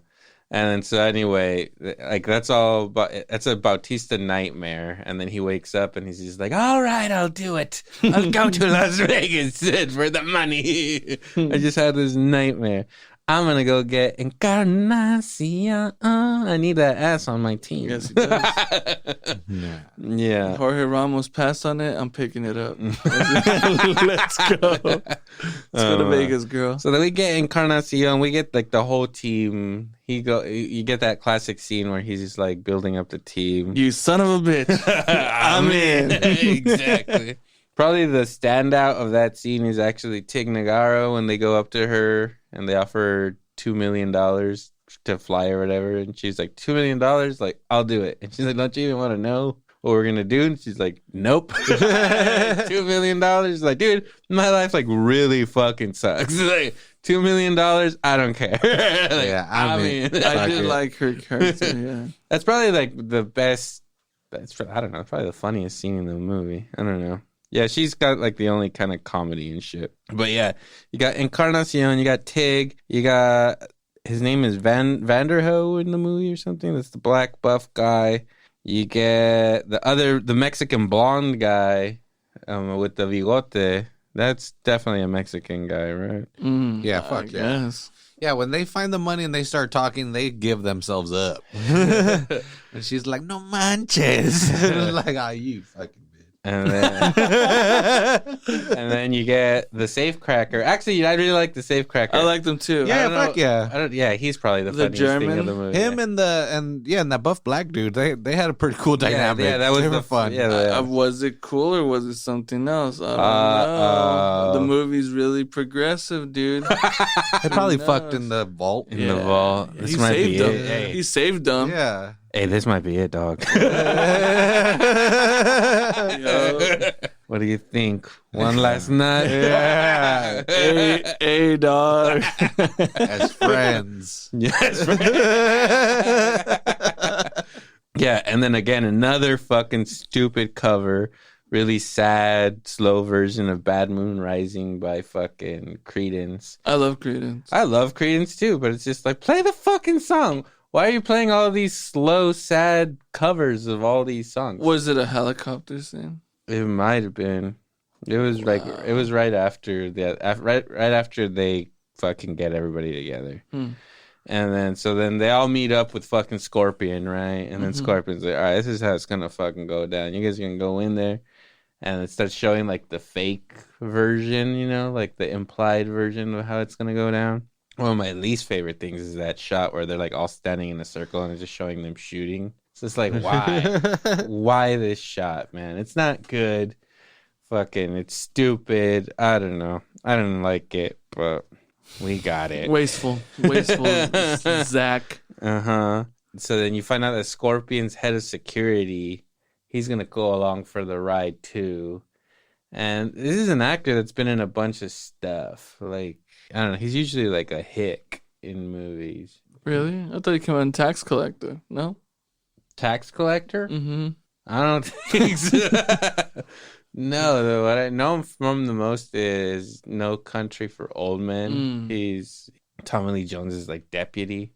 And then so anyway, like that's a Bautista nightmare. And then he wakes up and he's just like, all right, I'll do it. I'll go to Las Vegas for the money. I just had this nightmare. I'm going to go get Encarnacion. I need that ass on my team. Yes, he does. Yeah. Jorge Ramos passed on it. I'm picking it up. Let's go. Let's go to Vegas, girl. So then we get Encarnacion. We get like the whole team. You get that classic scene where he's just like building up the team. You son of a bitch. I'm in. Exactly. Probably the standout of that scene is actually Tig Notaro when they go up to her and they offer her $2 million to fly or whatever. And she's like, $2 million? Like, I'll do it. And she's like, don't you even want to know what we're going to do? And she's like, nope. $2 million? Like, dude, my life like really fucking sucks. Like, $2 million? I don't care. Like, yeah, I mean I did like her character, yeah. That's probably like the best, I don't know, probably the funniest scene in the movie. I don't know. Yeah, she's got like the only kind of comedy and shit. But yeah, you got Encarnacion, you got Tig, you got, his name is Vanderho in the movie or something. That's the black buff guy. You get the Mexican blonde guy with the bigote. That's definitely a Mexican guy, right? Yeah, I fuck yeah. guess. Yeah, when they find the money and they start talking, they give themselves up. And she's like, no manches. Like, ah, you fucking bitch. And then you get the safecracker. Actually, I really like the safecracker. I like them too. Yeah, I don't know- fuck yeah. Yeah, he's probably the The funniest thing German? of the movie. Him and that buff black dude, they had a pretty cool dynamic. Yeah, that was they the were fun. Yeah, Was it cool or was it something else? I don't Uh-oh. know. The movie's really progressive, dude. They probably Who fucked knows? in the vault. in the vault. He This might be saved them. it. Hey. He saved them. Yeah. Hey, this might be it, dog. Yo. What do you think? One last night? Yeah. Hey, dog. As friends. Yes. Yeah, and then again, another fucking stupid cover. Really sad, slow version of Bad Moon Rising by fucking Creedence. I love Creedence. I love Creedence too, but it's just like, play the fucking song. Why are you playing all these slow, sad covers of all these songs? Was it a helicopter scene? It might have been. It was like it was right after right after they fucking get everybody together. And then they all meet up with fucking Scorpion, right? And then Scorpion's like, all right, this is how it's gonna fucking go down. You guys are gonna go in there, and it starts showing like the fake version, you know, like the implied version of how it's gonna go down. One of my least favorite things is that shot where they're like all standing in a circle and it's just showing them shooting. So it's like, why? Why this shot, man? It's not good. Fucking, it's stupid. I don't know. I don't like it, but we got it. Wasteful Zach. Uh-huh. So then you find out that Scorpion's head of security, he's going to go along for the ride too. And this is an actor that's been in a bunch of stuff. Like, I don't know. He's usually like a hick in movies. Really? I thought he came out in Tax Collector. No? Tax collector? Mm-hmm. I don't think so. No, though, what I know him from the most is No Country for Old Men. He's Tommy Lee Jones's like deputy.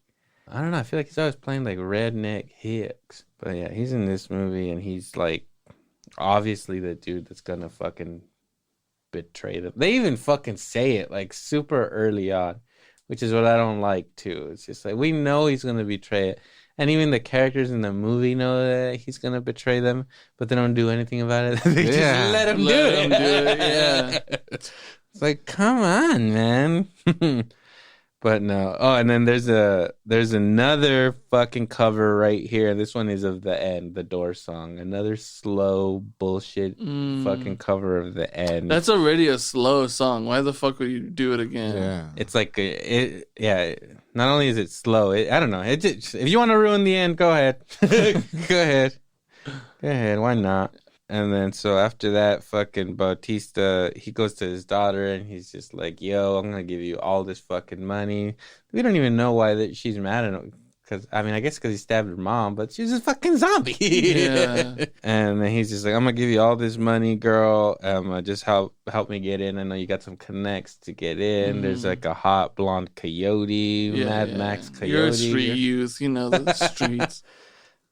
I don't know. I feel like he's always playing like redneck hicks. But yeah, he's in this movie and he's like obviously the dude that's gonna fucking betray them. They even fucking say it like super early on, which is what I don't like too. It's just like we know he's gonna betray it. And even the characters in the movie know that he's gonna betray them, but they don't do anything about it. They just let him do it. Yeah. It's like, come on, man. But no. Oh, and then there's another fucking cover right here. This one is of The End, the Door song. Another slow bullshit fucking cover of The End. That's already a slow song. Why the fuck would you do it again? Yeah. It's like not only is it slow, I don't know. If you want to ruin the end, go ahead. Go ahead. Why not? And then so after that, fucking Bautista, he goes to his daughter and he's just like, "Yo, I'm gonna give you all this fucking money." We don't even know why she's mad at him. Because, I mean, I guess because he stabbed her mom, but she's a fucking zombie. Yeah. And then he's just like, "I'm going to give you all this money, girl. Just help me get in. I know you got some connects to get in. There's like a hot blonde coyote, Mad Max coyote. You're a street youth. You know the streets.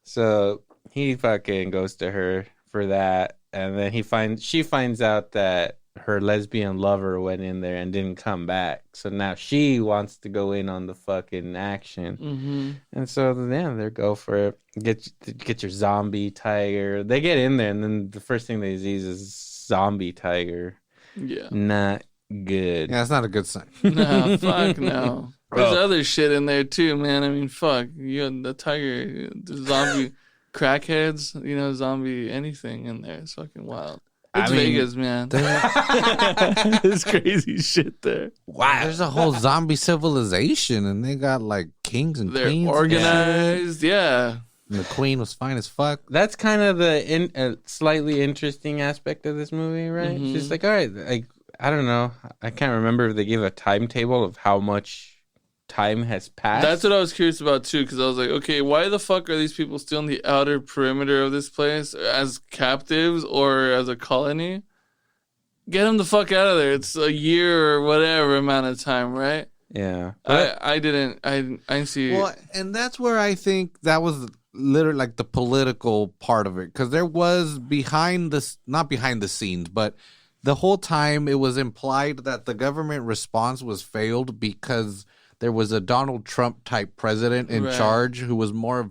So he fucking goes to her for that. And then she finds out that her lesbian lover went in there and didn't come back. So now she wants to go in on the fucking action. Mm-hmm. And so then they go for it. Get your zombie tiger. They get in there and then the first thing they see is zombie tiger. Yeah. Not good. Yeah, it's not a good sign. No, fuck no. There's Oh. other shit in there too, man. I mean, fuck. You got the tiger, the zombie crackheads, zombie anything in there. It's fucking wild. It's Vegas, man. There's crazy shit there. Wow. There's a whole zombie civilization, and they got like kings and They're queens. organized, yeah. And the queen was fine as fuck. That's kind of the slightly interesting aspect of this movie, right? Mhm. It's just like, all right, like, I don't know. I can't remember if they give a timetable of how much time has passed. That's what I was curious about too, because I was like, okay, why the fuck are these people still in the outer perimeter of this place as captives or as a colony? Get them the fuck out of there. It's a year or whatever amount of time, right? Yeah. I didn't see. Well, and that's where I think that was literally like the political part of it, because there was not behind the scenes, but the whole time it was implied that the government response was failed because there was a Donald Trump type president in charge who was more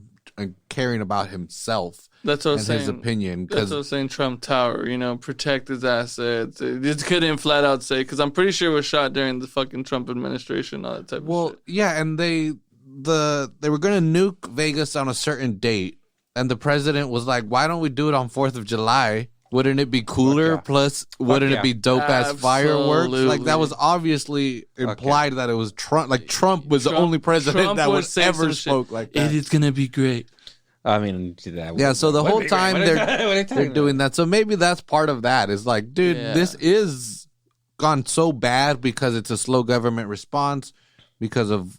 caring about himself. That's what I was saying. His opinion. That's what I was saying. Trump Tower, protect his assets. It just couldn't flat out say, because I'm pretty sure it was shot during the fucking Trump administration, all that type of shit. Yeah, and they were going to nuke Vegas on a certain date, and the president was like, "Why don't we do it on 4th of July? Wouldn't it be cooler? Plus, wouldn't it be dope as fireworks?" Like that was obviously implied that it was Trump. Like Trump was the only president that would ever spoke like that. It is gonna be great. I mean, yeah. So the whole time they're doing that. So maybe that's part of that. Is like, dude, this is gone so bad because it's a slow government response because of,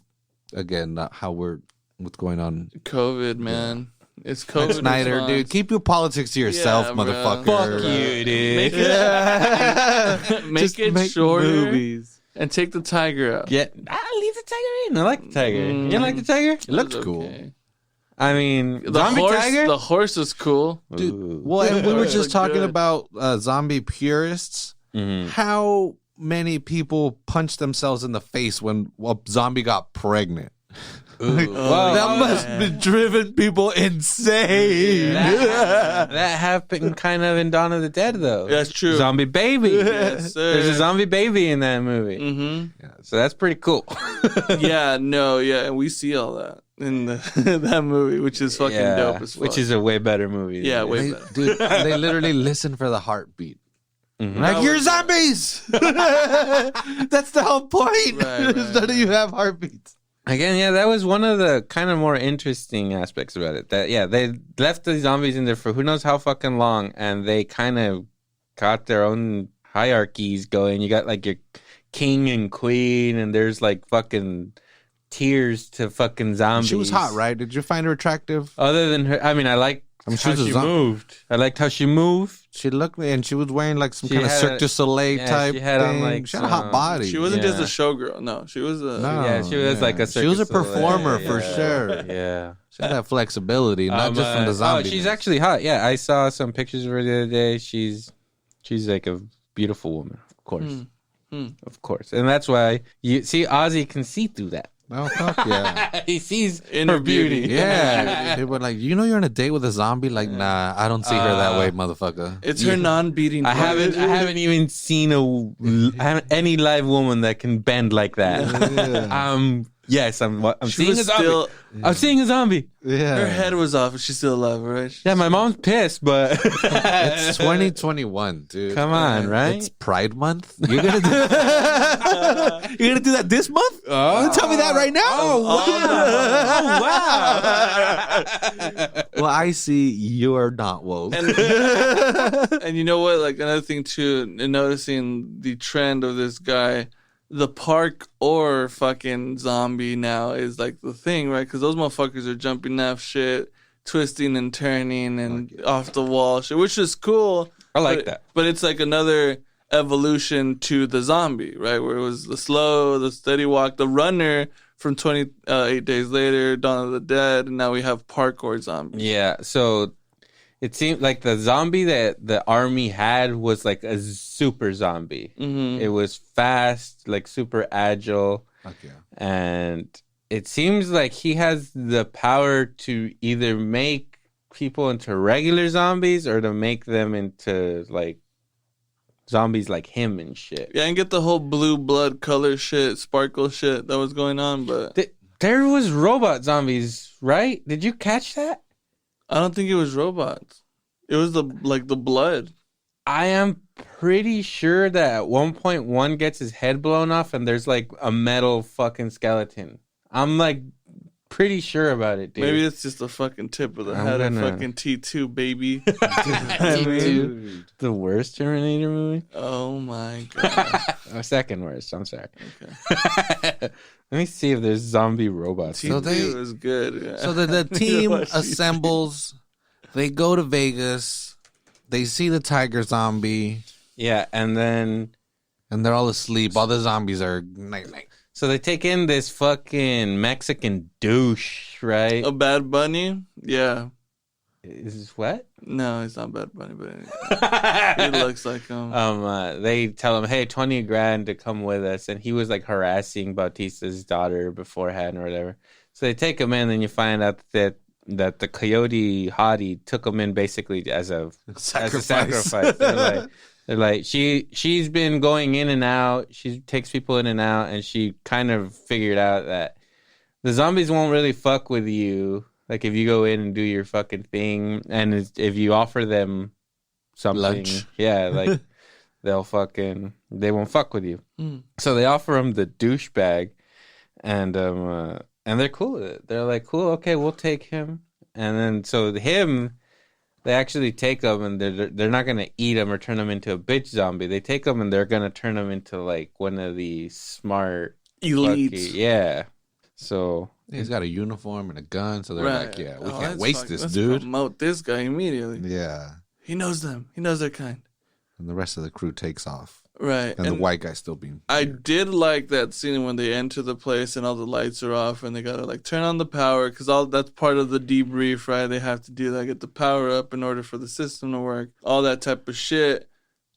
again, not what's going on. COVID, man. It's COVID. Zack Snyder, response. Dude, keep your politics to yourself, motherfucker. Fuck you, dude. Make it shorter movies and take the tiger out. Leave the tiger in. I like the tiger. You don't like the tiger? It looks cool. I mean, the zombie horse, tiger? The horse is cool. Dude, well, and we were just talking about zombie purists. Mm-hmm. How many people punched themselves in the face when a zombie got pregnant? That must have driven people insane. That happened kind of in Dawn of the Dead, though. That's true. Zombie baby. Yes, sir. There's a zombie baby in that movie. Mm-hmm. Yeah, so that's pretty cool. And we see all that in that movie, which is fucking dope as fuck. Which is a way better movie. Yeah, way better. Dude, they literally listen for the heartbeat. Mm-hmm. Like, you're zombies! That's the whole point. None of you have heartbeats. Again, that was one of the kind of more interesting aspects about it. That, they left the zombies in there for who knows how fucking long, and they kind of got their own hierarchies going. You got, like, your king and queen, and there's, like, fucking tiers to fucking zombies. She was hot, right? Did you find her attractive? Other than her, I mean, I liked how she moved. I liked how she moved. She looked, and she was wearing like some kind of Cirque du Soleil type she had thing. On like she had a hot body. She wasn't just a showgirl. No, she was a... she was like a Cirque She was du a Soleil. performer for sure. Yeah. She had that flexibility, not just from the zombies. Oh, she's actually hot. Yeah, I saw some pictures of her the other day. She's like a beautiful woman, of course. Of course. And that's why you see Ozzy can see through that. Oh, fuck yeah. He sees Inner her beauty. Yeah. They were like, you're on a date with a zombie? Like, nah, I don't see her that way, motherfucker. It's her non-beating. I haven't even seen any live woman that can bend like that. Yes, I'm seeing a zombie. I'm seeing a zombie. Yeah. Her head was off, and she's still alive, right? Yeah, my mom's pissed, but it's 2021, dude. Come on, right? It's Pride Month. You're gonna do that this month? Oh, tell me that right now. Wow. Well, I see you're not woke. And you know what? Like another thing too, in noticing the trend of this guy. The park or fucking zombie now is like the thing, right? Because those motherfuckers are jumping off shit, twisting and turning and off the wall shit, which is cool. I like that. But it's like another evolution to the zombie, right? Where it was the steady walk, the runner from 28 Days Later, Dawn of the Dead, and now we have parkour zombies. Yeah, so it seemed like the zombie that the army had was like a super zombie. Mm-hmm. It was fast, like super agile. Okay. And it seems like he has the power to either make people into regular zombies or to make them into like zombies like him and shit. Yeah, and get the whole blue blood color shit, sparkle shit that was going on, but there was robot zombies, right? Did you catch that? I don't think it was robots. It was the blood. I am pretty sure that at one point one gets his head blown off and there's like a metal fucking skeleton. I'm like pretty sure about it, dude. Maybe it's just the fucking tip of the head of fucking T2, baby. T2? The worst Terminator movie? Oh my god. Second worst, I'm sorry. Okay. Let me see if there's zombie robots. T2 was good. Yeah. So the team assembles. They go to Vegas. They see the tiger zombie. Yeah, and they're all asleep. All the zombies are night-night. So they take in this fucking Mexican douche, right? A Bad Bunny? Yeah. Is this what? No, he's not Bad Bunny, but he looks like him. They tell him, hey, 20 grand to come with us. And he was like harassing Bautista's daughter beforehand or whatever. So they take him in, and you find out that the Coyote Hottie took him in basically as a sacrifice. They're like she's been going in and out. She takes people in and out, and she kind of figured out that the zombies won't really fuck with you. Like, if you go in and do your fucking thing, and if you offer them something, lunch, like they won't fuck with you. So they offer him the douchebag, and they're cool with it. They're like, cool, okay, we'll take him. And then so they actually take him, and they're not gonna eat him or turn him into a bitch zombie. They take him, and they're gonna turn him into like one of the smart elites. Yeah. So he's got a uniform and a gun, so they're like, "Yeah, we can't waste this let's dude." Promote this guy immediately. Yeah, he knows them. He knows their kind. And the rest of the crew takes off. Right, and the white guy still being. I did like that scene when they enter the place and all the lights are off, and they gotta like turn on the power because all that's part of the debrief, right? They have to do that, get the power up in order for the system to work, all that type of shit.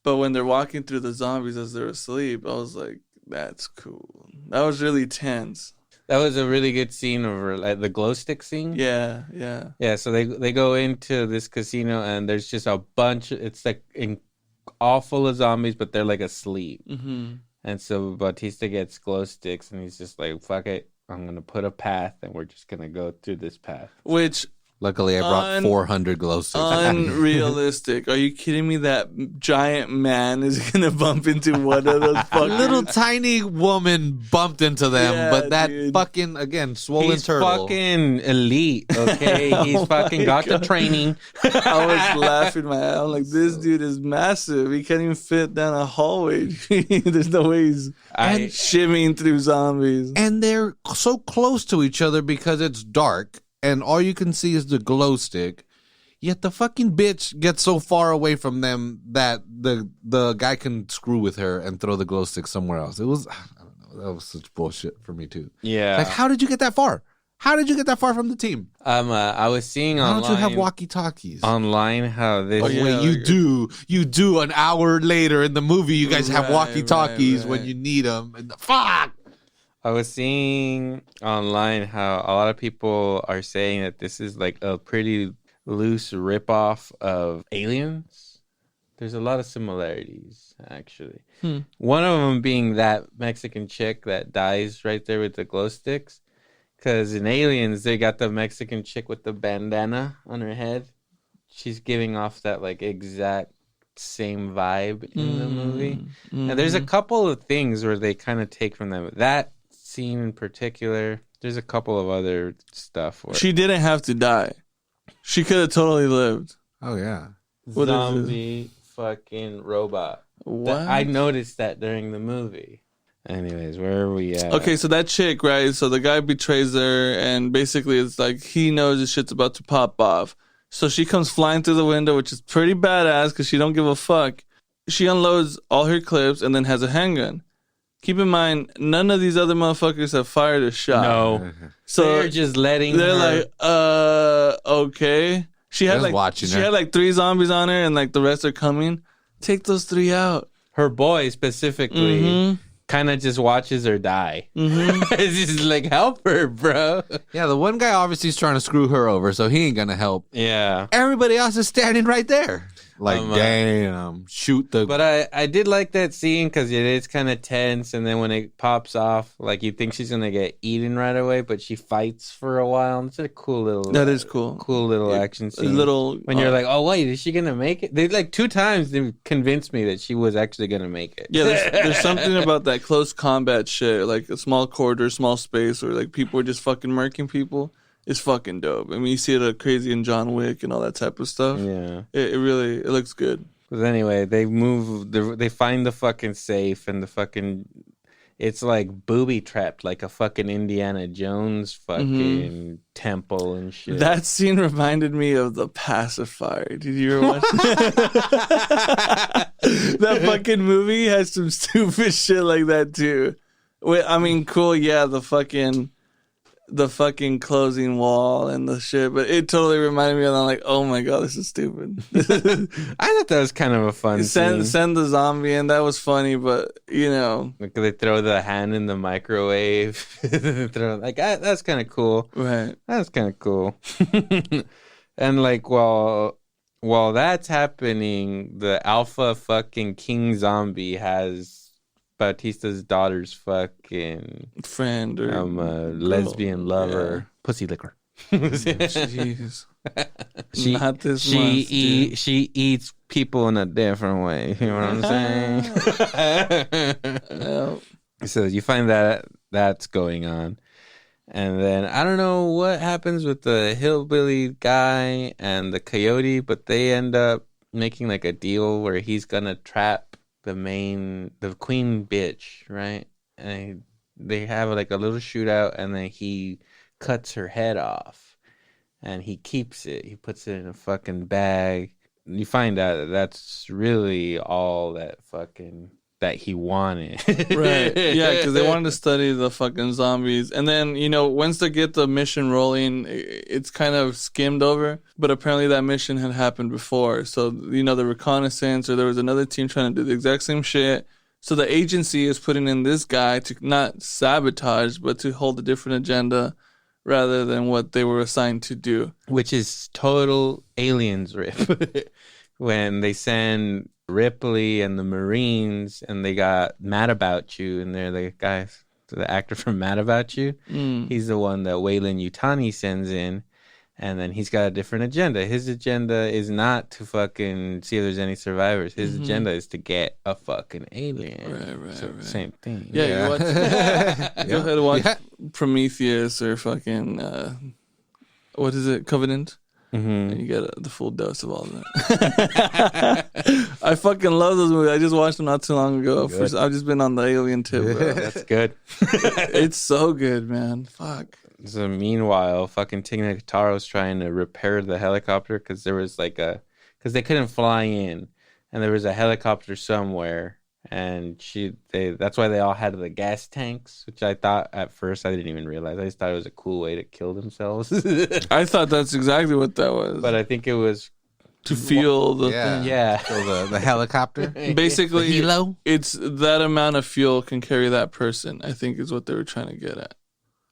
But when they're walking through the zombies as they're asleep, I was like, "That's cool." That was really tense. That was a really good scene over like the glow stick scene. Yeah. So they go into this casino, and there's just a bunch. It's like all full of zombies, but they're like asleep. Mm-hmm. And so Bautista gets glow sticks, and he's just like, "Fuck it, I'm gonna put a path, and we're just gonna go through this path." Which. Luckily, I brought 400 glow sticks. Unrealistic. Are you kidding me? That giant man is going to bump into one of those fuckers. Little tiny woman bumped into them, but that fucking, again, swollen turtle. He's fucking elite, okay? He's fucking got the training. I was laughing my ass. I'm like, this dude is massive. He can't even fit down a hallway. There's no way he's shimmying through zombies. And they're so close to each other because it's dark. And all you can see is the glow stick. Yet the fucking bitch gets so far away from them that the guy can screw with her and throw the glow stick somewhere else. It was, I don't know, that was such bullshit for me too. Yeah. Like, how did you get that far? How did you get that far from the team? I was seeing Why online. don't you have walkie-talkies? Online, how this. Wait, you do an hour later in the movie. You guys have walkie-talkies when you need them. And fuck. I was seeing online how a lot of people are saying that this is like a pretty loose ripoff of Aliens. There's a lot of similarities, actually. One of them being that Mexican chick that dies right there with the glow sticks. Because in Aliens, they got the Mexican chick with the bandana on her head. She's giving off that like exact same vibe in the movie. And there's a couple of things where they kind of take from them. That scene in particular, there's a couple of other stuff where she didn't have to die. She could have totally lived. Oh yeah. Zombie fucking robot. What? I noticed that during the movie. Anyways, where are we at? Okay, so that chick, right? So the guy betrays her, and basically it's like he knows his shit's about to pop off. So she comes flying through the window, which is pretty badass because she don't give a fuck. She unloads all her clips and then has a handgun. Keep in mind, none of these other motherfuckers have fired a shot. No. So they're just letting they're her... like, okay. She had her. like 3 zombies on her, and like the rest are coming. Take those 3 out. Her boy specifically kind of just watches her die. It's just like, help her, bro. Yeah, the one guy obviously is trying to screw her over, so he ain't gonna help. Yeah. Everybody else is standing right there. Like, damn, shoot the... But I did like that scene because it is kind of tense, and then when it pops off, like, you think she's going to get eaten right away, but she fights for a while. It's a cool little... That is cool. Cool little action scene. When you're like, oh, wait, is she going to make it? They, like, 2 times they convinced me that she was actually going to make it. Yeah, there's something about that close combat shit, like a small corridor, small space, where, like, people are just fucking murking people. It's fucking dope. I mean, you see it crazy in John Wick and all that type of stuff. Yeah. It really looks good. But anyway, they find the fucking safe, and the fucking... It's like booby trapped, like a fucking Indiana Jones fucking temple and shit. That scene reminded me of The Pacifier. Did you ever watch that fucking movie has some stupid shit like that too. Wait, I mean, cool, yeah, the fucking... the fucking closing wall and the shit. But it totally reminded me of, I'm like, oh my God, this is stupid. I thought that was kind of a fun scene. Send the zombie in. That was funny, but like they throw the hand in the microwave. That's kind of cool. Right. That's kind of cool. And like while that's happening, the alpha fucking king zombie has Bautista's daughter's fucking friend or lesbian lover, pussy liquor. Jeez. She eats people in a different way. You know what I'm saying? So you find that that's going on. And then I don't know what happens with the hillbilly guy and the coyote, but they end up making like a deal where he's gonna trap the queen bitch, right? And they have like a little shootout, and then he cuts her head off, and he keeps it. He puts it in a fucking bag. You find out that that's really all that he wanted. Right. Yeah, because they wanted to study the fucking zombies. And then, once they get the mission rolling, it's kind of skimmed over. But apparently that mission had happened before. So, the reconnaissance, or there was another team trying to do the exact same shit. So the agency is putting in this guy to not sabotage, but to hold a different agenda rather than what they were assigned to do. Which is total aliens rip. When they send Ripley and the Marines, and they got Mad About You, and they're the guys, the actor from Mad About You. He's the one that Wayland Yutani sends in, and then he's got a different agenda. His agenda is not to fucking see if there's any survivors. His agenda is to get a fucking alien. Right. Same thing. Yeah. You go ahead and watch Prometheus or fucking what is it, Covenant? And you get the full dose of all of that. I fucking love those movies. I just watched them not too long ago. I've just been on the alien tip, bro. That's good. It's so good, man. Fuck. So meanwhile, fucking Tina Kotaro's trying to repair the helicopter because there was because they couldn't fly in, and there was a helicopter somewhere, and that's why they all had the gas tanks, which I thought at first, I didn't even realize. I just thought it was a cool way to kill themselves. I thought that's exactly what that was. But I think it was to fuel the thing. Yeah. So the helicopter. Basically, the helo? It's that amount of fuel can carry that person, I think is what they were trying to get at.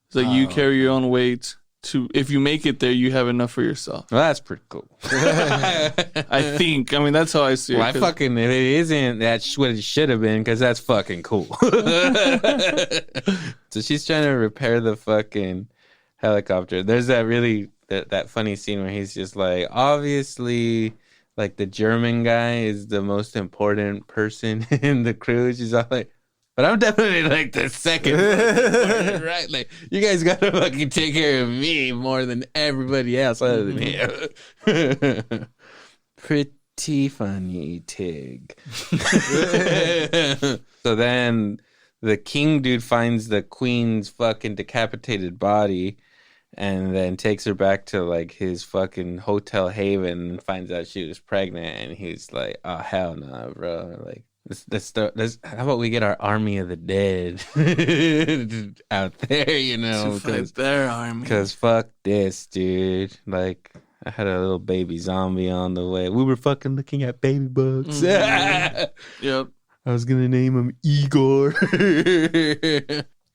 It's like you carry your own weight. If you make it there, you have enough for yourself. Well, that's pretty cool. I think. I mean, that's how I see it. Well, if it isn't, that's what it should have been, because that's fucking cool. So she's trying to repair the fucking helicopter. There's that funny scene where he's just like, obviously, like the German guy is the most important person in the crew. She's all like, but I'm definitely like the second one, right? Like, you guys gotta fucking take care of me more than everybody else other than him. Pretty funny, Tig. So then the king dude finds the queen's fucking decapitated body, and then takes her back to like his fucking hotel haven and finds out she was pregnant, and he's like, oh hell no, bro. Like, how about we get our army of the dead out there, to fight their army. Because fuck this, dude. Like, I had a little baby zombie on the way. We were fucking looking at baby bugs. Yep. I was gonna name him Igor.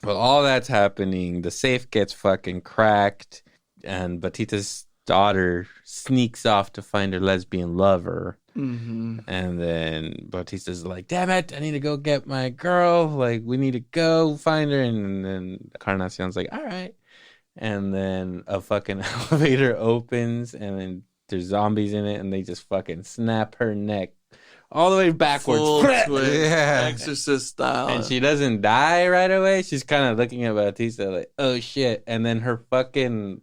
Well, all that's happening. The safe gets fucking cracked, and Batita's daughter sneaks off to find her lesbian lover. And then Bautista's like, damn it, I need to go get my girl. Like, we need to go find her. And then Carnacion's like, all right. And then a fucking elevator opens, and then there's zombies in it, and they just fucking snap her neck all the way backwards. Exorcist style. And she doesn't die right away. She's kind of looking at Bautista like, oh shit. And then her fucking,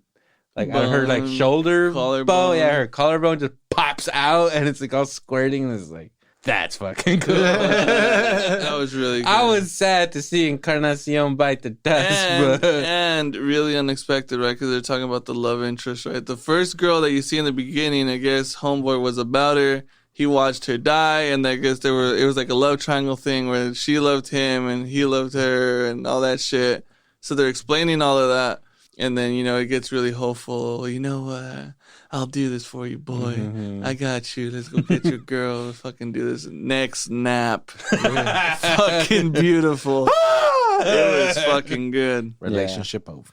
like, her like shoulder bone, her collarbone just pops out, and it's like all squirting, and it's like, that's fucking cool. That was really good. I was sad to see Encarnacion bite the dust, and really unexpected, right? Because they're talking about the love interest, right? The first girl that you see in the beginning, I guess homeboy was about her. He watched her die, and I guess it was like a love triangle thing where she loved him and he loved her and all that shit. So they're explaining all of that. And then, you know, it gets really hopeful. You know what? I'll do this for you, boy. Mm-hmm. I got you. Let's go get your girl. Let's fucking do this. Next nap. Fucking beautiful. It was fucking good. Relationship over.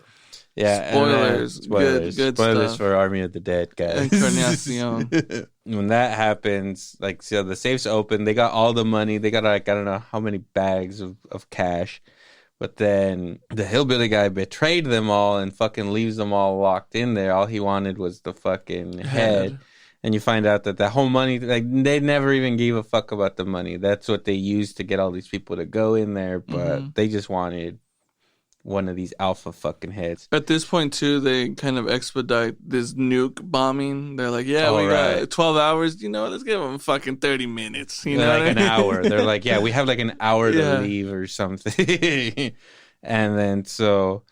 Yeah, Spoilers. spoilers. Good Spoilers stuff. for Army of the Dead, guys. Encarnacion. When that happens, like, so the safe's open. They got all the money. They got, like, I don't know how many bags of cash. But then the hillbilly guy betrayed them all and fucking leaves them all locked in there. All he wanted was the fucking head. And you find out that the whole money, like, they never even gave a fuck about the money. That's what they used to get all these people to go in there. But they just wanted one of these alpha fucking heads. At this point, too, they kind of expedite this nuke bombing. They're like, yeah, Oh, we right. got 12 hours. You know what? Let's give them fucking 30 minutes. You know Like what I an mean? hour. They're like, yeah, we have like an hour to Yeah. leave or something. And then so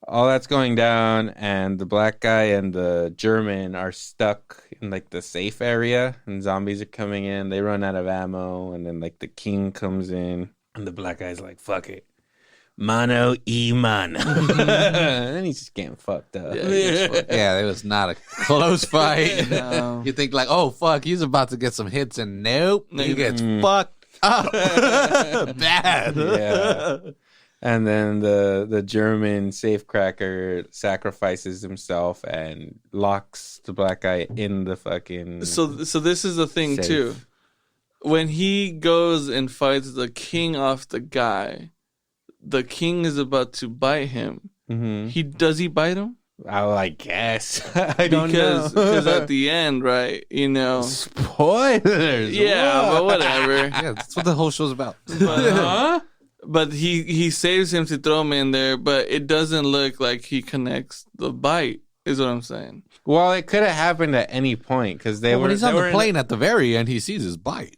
all that's going down, and the black guy and the German are stuck in like the safe area, and zombies are coming in. They run out of ammo, and then like the king comes in, and the black guy's like, fuck it. Mano y mano. And he's just getting fucked up. Yeah, it was not a close fight. No. You think like, oh fuck, he's about to get some hits, and nope, he gets Mm. fucked up. Bad. Yeah. And then the German safecracker sacrifices himself and locks the black guy in the fucking. So this is the thing, Safe. too. When he goes and fights the king off the guy, the king is about to bite him. Mhm. Does he bite him? I guess. I don't Because know. at the end, right, you know. Spoilers. Yeah, but whatever. Yeah, that's what the whole show's about. Huh? But he saves him to throw him in there, but it doesn't look like he connects the bite, is what I'm saying. Well, it could have happened at any point because they Well, were. when he's on they the were in plane at the very end, he sees his bite.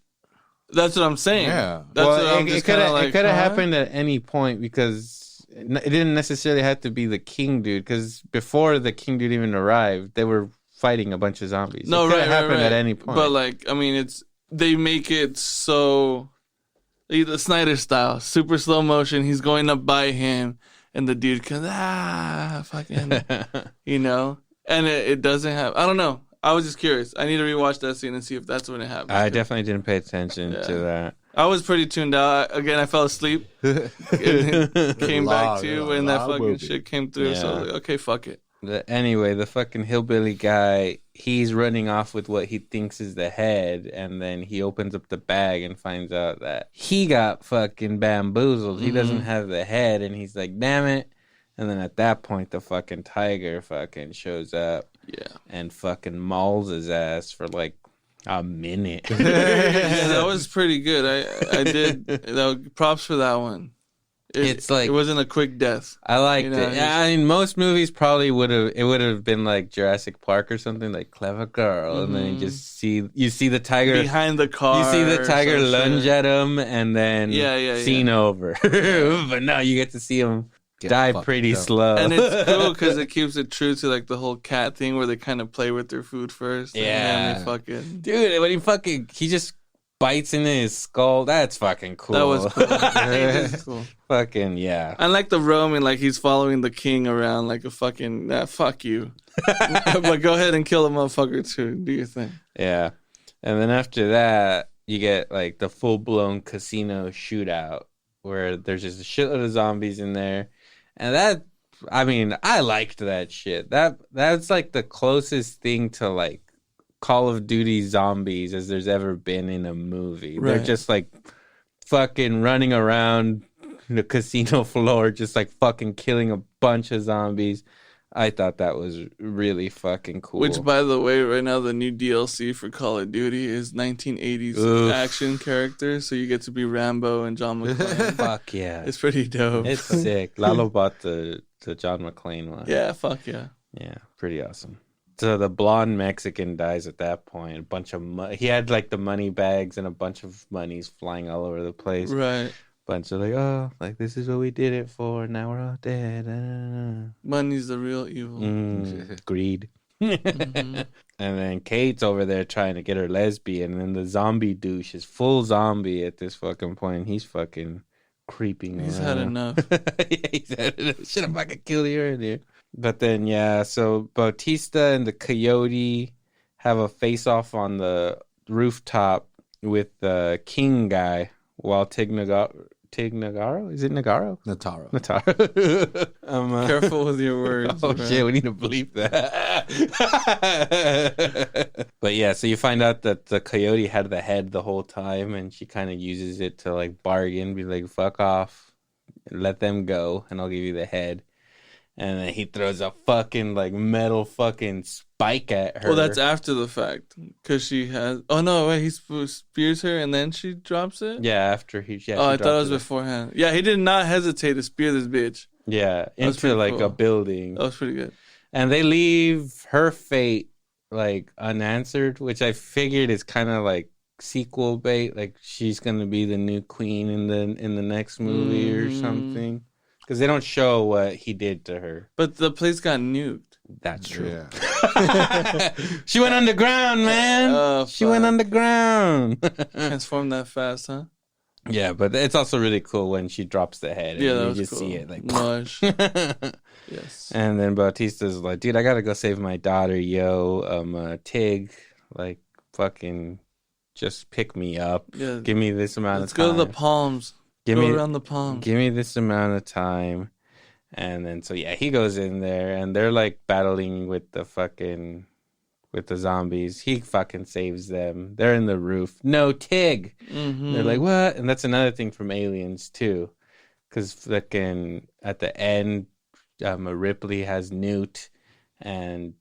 That's what I'm saying. Yeah. That's well, what I'm it just could kind of have like. it could have huh? happened at any point because it didn't necessarily have to be the king dude. Because before the king dude even arrived, they were fighting a bunch of zombies. No, it could right, have happened right. at any point. But like, I mean, they make it so the Snyder style, super slow motion. He's going up by him, and the dude comes fucking, you know. And it doesn't have. I don't know. I was just curious. I need to rewatch that scene and see if that's when it happens. I definitely didn't pay attention Yeah. to that. I was pretty tuned out. Again, I fell asleep. And came back to when that fucking shit came through. So I was like, okay, fuck it. Anyway, the fucking hillbilly guy, he's running off with what he thinks is the head, and then he opens up the bag and finds out that he got fucking bamboozled. He doesn't have the head, and he's like, damn it. And then at that point, the fucking tiger fucking shows up Yeah. and fucking mauls his ass for like a minute. Yeah, that was pretty good. I did. Props for that one. It's like- it wasn't a quick death. I liked You know, it. Yeah, I mean, most movies probably would have been like Jurassic Park or something, like Clever Girl, and then you see the tiger Behind the car. You see the or tiger some lunge shit. at him, and then Yeah. scene over. But no, you get to see him die fucked pretty up. slow. And it's cool because it keeps it true to like the whole cat thing where they kind of play with their food first. And Yeah. then they fucking. Dude, when he just bites into his skull. That's fucking cool. That was cool. That was cool. Fucking yeah. I like the Roman, like he's following the king around like a fucking fuck you. But go ahead and kill the motherfucker too. Do your thing. Yeah. And then after that, you get like the full blown casino shootout where there's just a shitload of zombies in there. And that, I mean, I liked that shit. That's like the closest thing to like Call of Duty zombies as there's ever been in a movie. Right. They're just like fucking running around the casino floor, just like fucking killing a bunch of zombies. I thought that was really fucking cool. Which, by the way, right now the new DLC for Call of Duty is 1980s Oof. action characters. So you get to be Rambo and John McClane. fuck yeah. It's pretty dope. It's sick. Lalo bought the John McClane one. Yeah, fuck yeah. Yeah, pretty awesome. So the blonde Mexican dies at that point. A bunch of he had like the money bags and a bunch of monies flying all over the place. Right. Bunch of like, oh, like this is what we did it for. Now we're all dead. Money's the real evil. Greed. Mhm. And then Kate's over there trying to get her lesbian, and then the zombie douche is full zombie at this fucking point. He's fucking creeping He's around. had enough. Yeah, he's had enough. Should have fucking killed you earlier. But then, yeah, so Bautista and the Coyote have a face-off on the rooftop with the King guy while Tig Notaro? Is it Nagaro? Nataro. Nataro. Careful with your words. Oh, bro. shit, we need to bleep that. But yeah, so you find out that the Coyote had the head the whole time, and she kind of uses it to, like, bargain, be like, fuck off, let them go, and I'll give you the head. And then he throws a fucking, like, metal fucking spike at her. Well, that's after the fact. Because she has... Oh, no, wait, he spears her and then she drops it? Yeah, after he... Yeah, oh, I she thought it was dropped beforehand. Yeah, he did not hesitate to spear this bitch. Yeah, was into, pretty like, cool. a building. That was pretty good. And they leave her fate, like, unanswered, which I figured is kind of, like, sequel bait. Like, she's going to be the new queen in the next movie or something. Because they don't show what he did to her. But the place got nuked. That's true. Yeah. She went underground, man. Oh, she went fuck. underground. Transformed that fast, huh? Yeah, but it's also really cool when she drops the head. Yeah, and that you was just cool. see it like. Mush. Yes. And then Bautista's like, dude, I gotta go save my daughter, yo. Tig, like, fucking, just pick me up. Yeah. Give me this amount Let's of time. go to the palms. Give go me around the palms. Give me this amount of time. And then, so yeah, he goes in there and they're like battling with the zombies. He fucking saves them. They're in the roof. No, Tig. Mm-hmm. They're like, what? And that's another thing from Aliens too. Because fucking at the end, Ripley has Newt and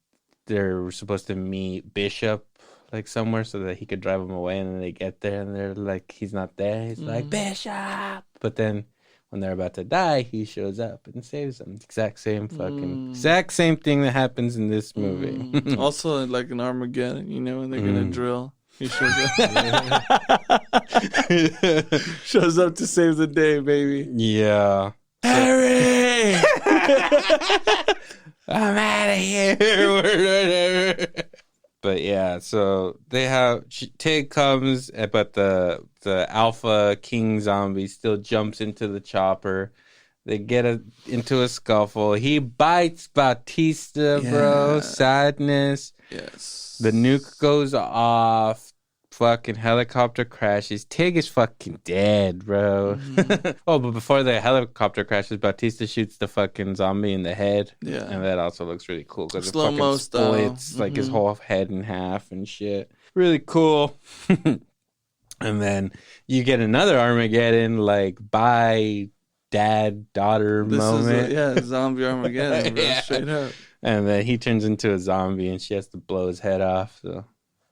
they're supposed to meet Bishop like somewhere so that he could drive them away. And then they get there and they're like, he's not there. He's like, Bishop. But then when they're about to die, he shows up and saves them. Exact same thing that happens in this movie. Also, like an Armageddon, you know, when they're gonna drill, he shows up. Shows up to save the day, baby. Yeah. Harry. I'm out of here. But yeah, so they have Tig comes, but the alpha king zombie still jumps into the chopper. They get into a scuffle. He bites Bautista, bro. Sadness. Yes. The nuke goes off. Fucking helicopter crashes. Tig is fucking dead, bro. Oh, but before the helicopter crashes, Bautista shoots the fucking zombie in the head. Yeah. And that also looks really cool because it Slow-mo fucking style. splits like his whole head in half and shit. Really cool. And then you get another Armageddon, like, bye, dad, daughter moment. Zombie Armageddon, bro, straight up. And then he turns into a zombie and she has to blow his head off, so...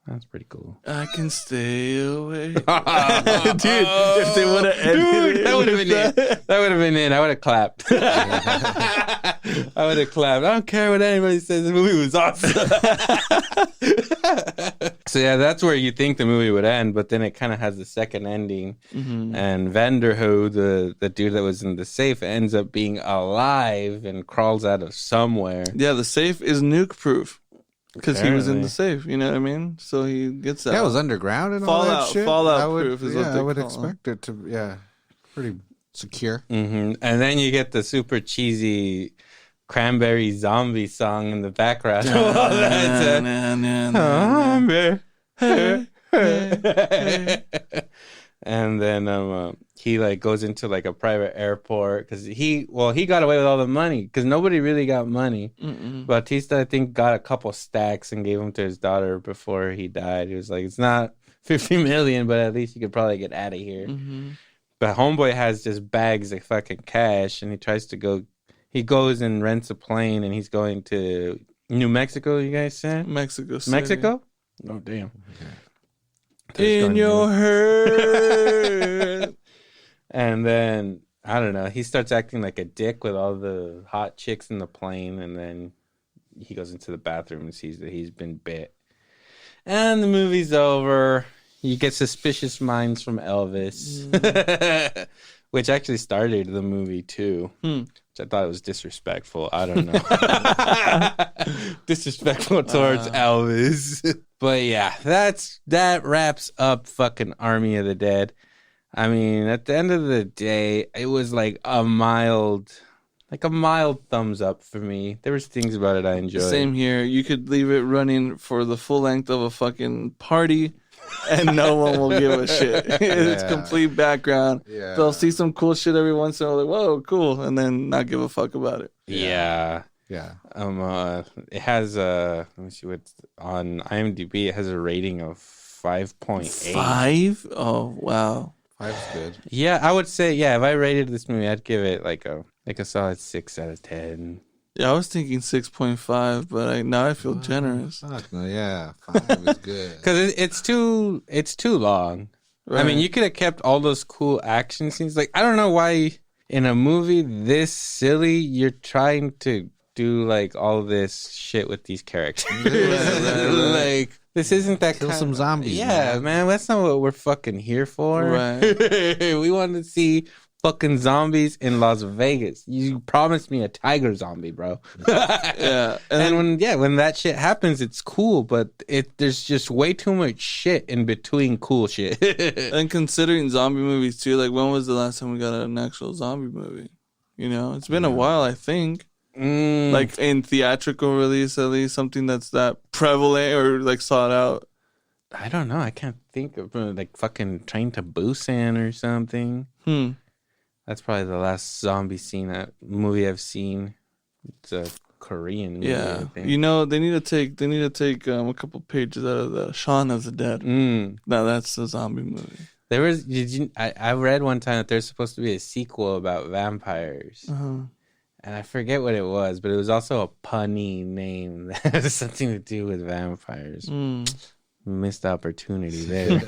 That's pretty cool. I can stay away. Dude, if they would have ended it. That would have been it. That would have been it. I would have clapped. I would have clapped. I don't care what anybody says. The movie was awesome. So yeah, that's where you think the movie would end, but then it kind of has the second ending. And Vanderhoo, the dude that was in the safe, ends up being alive and crawls out of somewhere. Yeah, the safe is nuke proof. Because he was in Apparently. the safe, you know what I mean? So he gets out. Yeah, it was underground and all that shit. Fallout I would, proof is what yeah, they I would call it. expect it to, pretty secure. And then you get the super cheesy cranberry zombie song in the background. And then he like goes into like a private airport because he got away with all the money because nobody really got money. Bautista, I think, got a couple stacks and gave them to his daughter before he died. He was like, it's not 50 million, but at least you could probably get out of here. But homeboy has just bags of fucking cash and he goes and rents a plane and he's going to New Mexico, you guys said? Mexico City. Mexico? Oh, damn. In your heart. And then, I don't know, he starts acting like a dick with all the hot chicks in the plane, and then he goes into the bathroom and sees that he's been bit. And the movie's over. You get Suspicious Minds from Elvis, which actually started the movie too, which I thought was disrespectful. I don't know. Disrespectful towards Elvis. But yeah, that wraps up fucking Army of the Dead. I mean, at the end of the day, it was like a mild like a mild thumbs up for me. There was things about it I enjoyed. Same here. You could leave it running for the full length of a fucking party, and no one will give a shit. It's complete background. Yeah. They'll see some cool shit every once in a while, like, whoa, cool, and then not give a fuck about it. Yeah. Yeah. It has let me see what's on IMDb. It has a rating of 5.8. 5? Oh, wow. 5's good. Yeah, I would say if I rated this movie, I'd give it like a solid 6 out of 10. Yeah, I was thinking 6.5, but now I feel generous. Fuck no, yeah. 5 is good. Because it's too long. Right. I mean, you could have kept all those cool action scenes. Like, I don't know why in a movie this silly you're trying to do like all this shit with these characters. Like, this isn't that Kill kind some zombies. Yeah, man, that's not what we're fucking here for. Right. We want to see fucking zombies in Las Vegas. You promised me a tiger zombie, bro. Yeah. And when that shit happens, it's cool, but there's just way too much shit in between cool shit. And considering zombie movies too, like when was the last time we got an actual zombie movie? You know, it's been a while, I think. Like in theatrical release, at least something that's that prevalent or like sought out. I don't know. I can't think of like fucking Train to Busan or something. That's probably the last zombie movie I've seen. It's a Korean movie. Yeah, I think. you know they need to take a couple pages out of the Shaun of the Dead. Now that's a zombie movie. There was. I read one time that there's supposed to be a sequel about vampires. And I forget what it was, but it was also a punny name that has something to do with vampires. Missed opportunity there.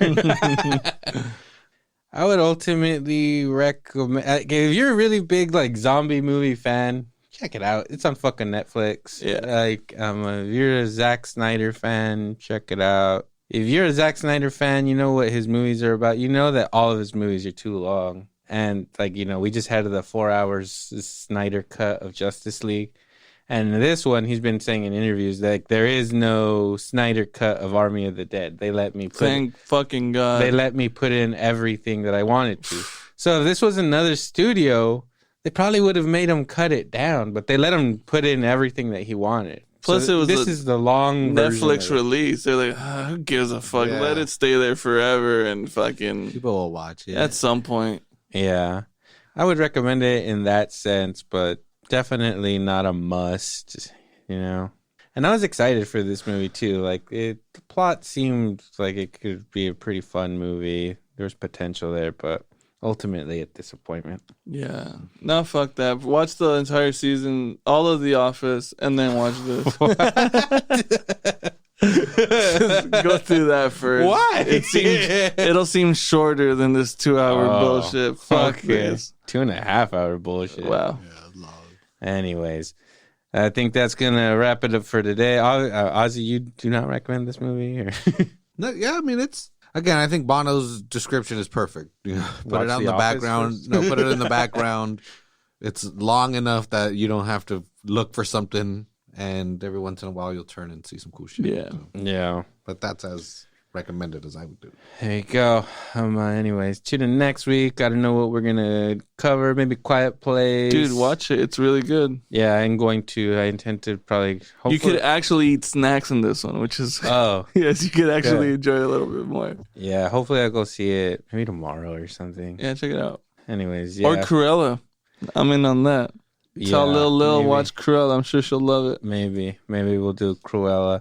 I would ultimately recommend, if you're a really big like zombie movie fan, check it out. It's on fucking Netflix. Yeah. Like, if you're a Zack Snyder fan, check it out. If you're a Zack Snyder fan, you know what his movies are about. You know that all of his movies are too long. And, like, you know, we just had the 4 hours Snyder cut of Justice League. And this one, he's been saying in interviews that like, there is no Snyder cut of Army of the Dead. They let me Thank fucking God. They let me put in everything that I wanted to. So if this was another studio, they probably would have made him cut it down. But they let him put in everything that he wanted. Plus, so this is the long Netflix release. They're like, who gives a fuck? Yeah. Let it stay there forever and fucking People will watch it. at some point. Yeah. I would recommend it in that sense, but definitely not a must, you know. And I was excited for this movie too. Like the plot seemed like it could be a pretty fun movie. There was potential there, but ultimately a disappointment. Yeah. No, fuck that. Watch the entire season, all of The Office, and then watch this. Just go through that first. Why? It'll seem shorter than this 2-hour bullshit. Fuck this. 2.5 hour bullshit. Wow. Anyways, I think that's gonna wrap it up for today. Ozzy, you do not recommend this movie? Or? No, yeah, I mean, it's again. I think Bono's description is perfect. You know, put Watch it on The the Office background. first. No, put it in the background. It's long enough that you don't have to look for something, and every once in a while you'll turn and see some cool shit. Yeah. So, Yeah. but that's as recommended as I would do. There you go. Anyways, tune in next week. I don't know what we're gonna cover. Maybe Quiet Place. Dude, watch it. It's really good. Yeah, I intend to probably. Hopefully... You could actually eat snacks in this one, which is Oh. yes, you could actually enjoy it a little bit more. Yeah, hopefully I'll go see it maybe tomorrow or something. Yeah, check it out. Anyways, yeah. Or Cruella. I'm in on that. Tell Lil maybe. watch Cruella. I'm sure she'll love it. Maybe we'll do Cruella.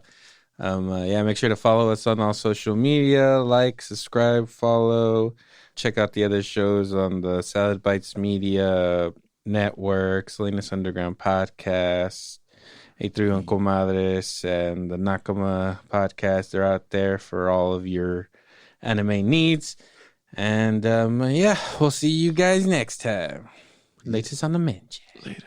Yeah, make sure to follow us on all social media. Like, subscribe, follow. Check out the other shows on the Salad Bites Media Network, Salinas Underground Podcast, 831 Comadres, and the Nakama Podcast. They're out there for all of your anime needs. And yeah, we'll see you guys next time. Latest on the mention. Later.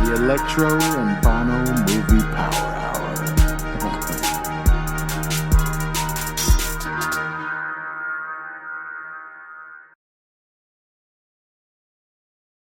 The Electro and Bono Movie Power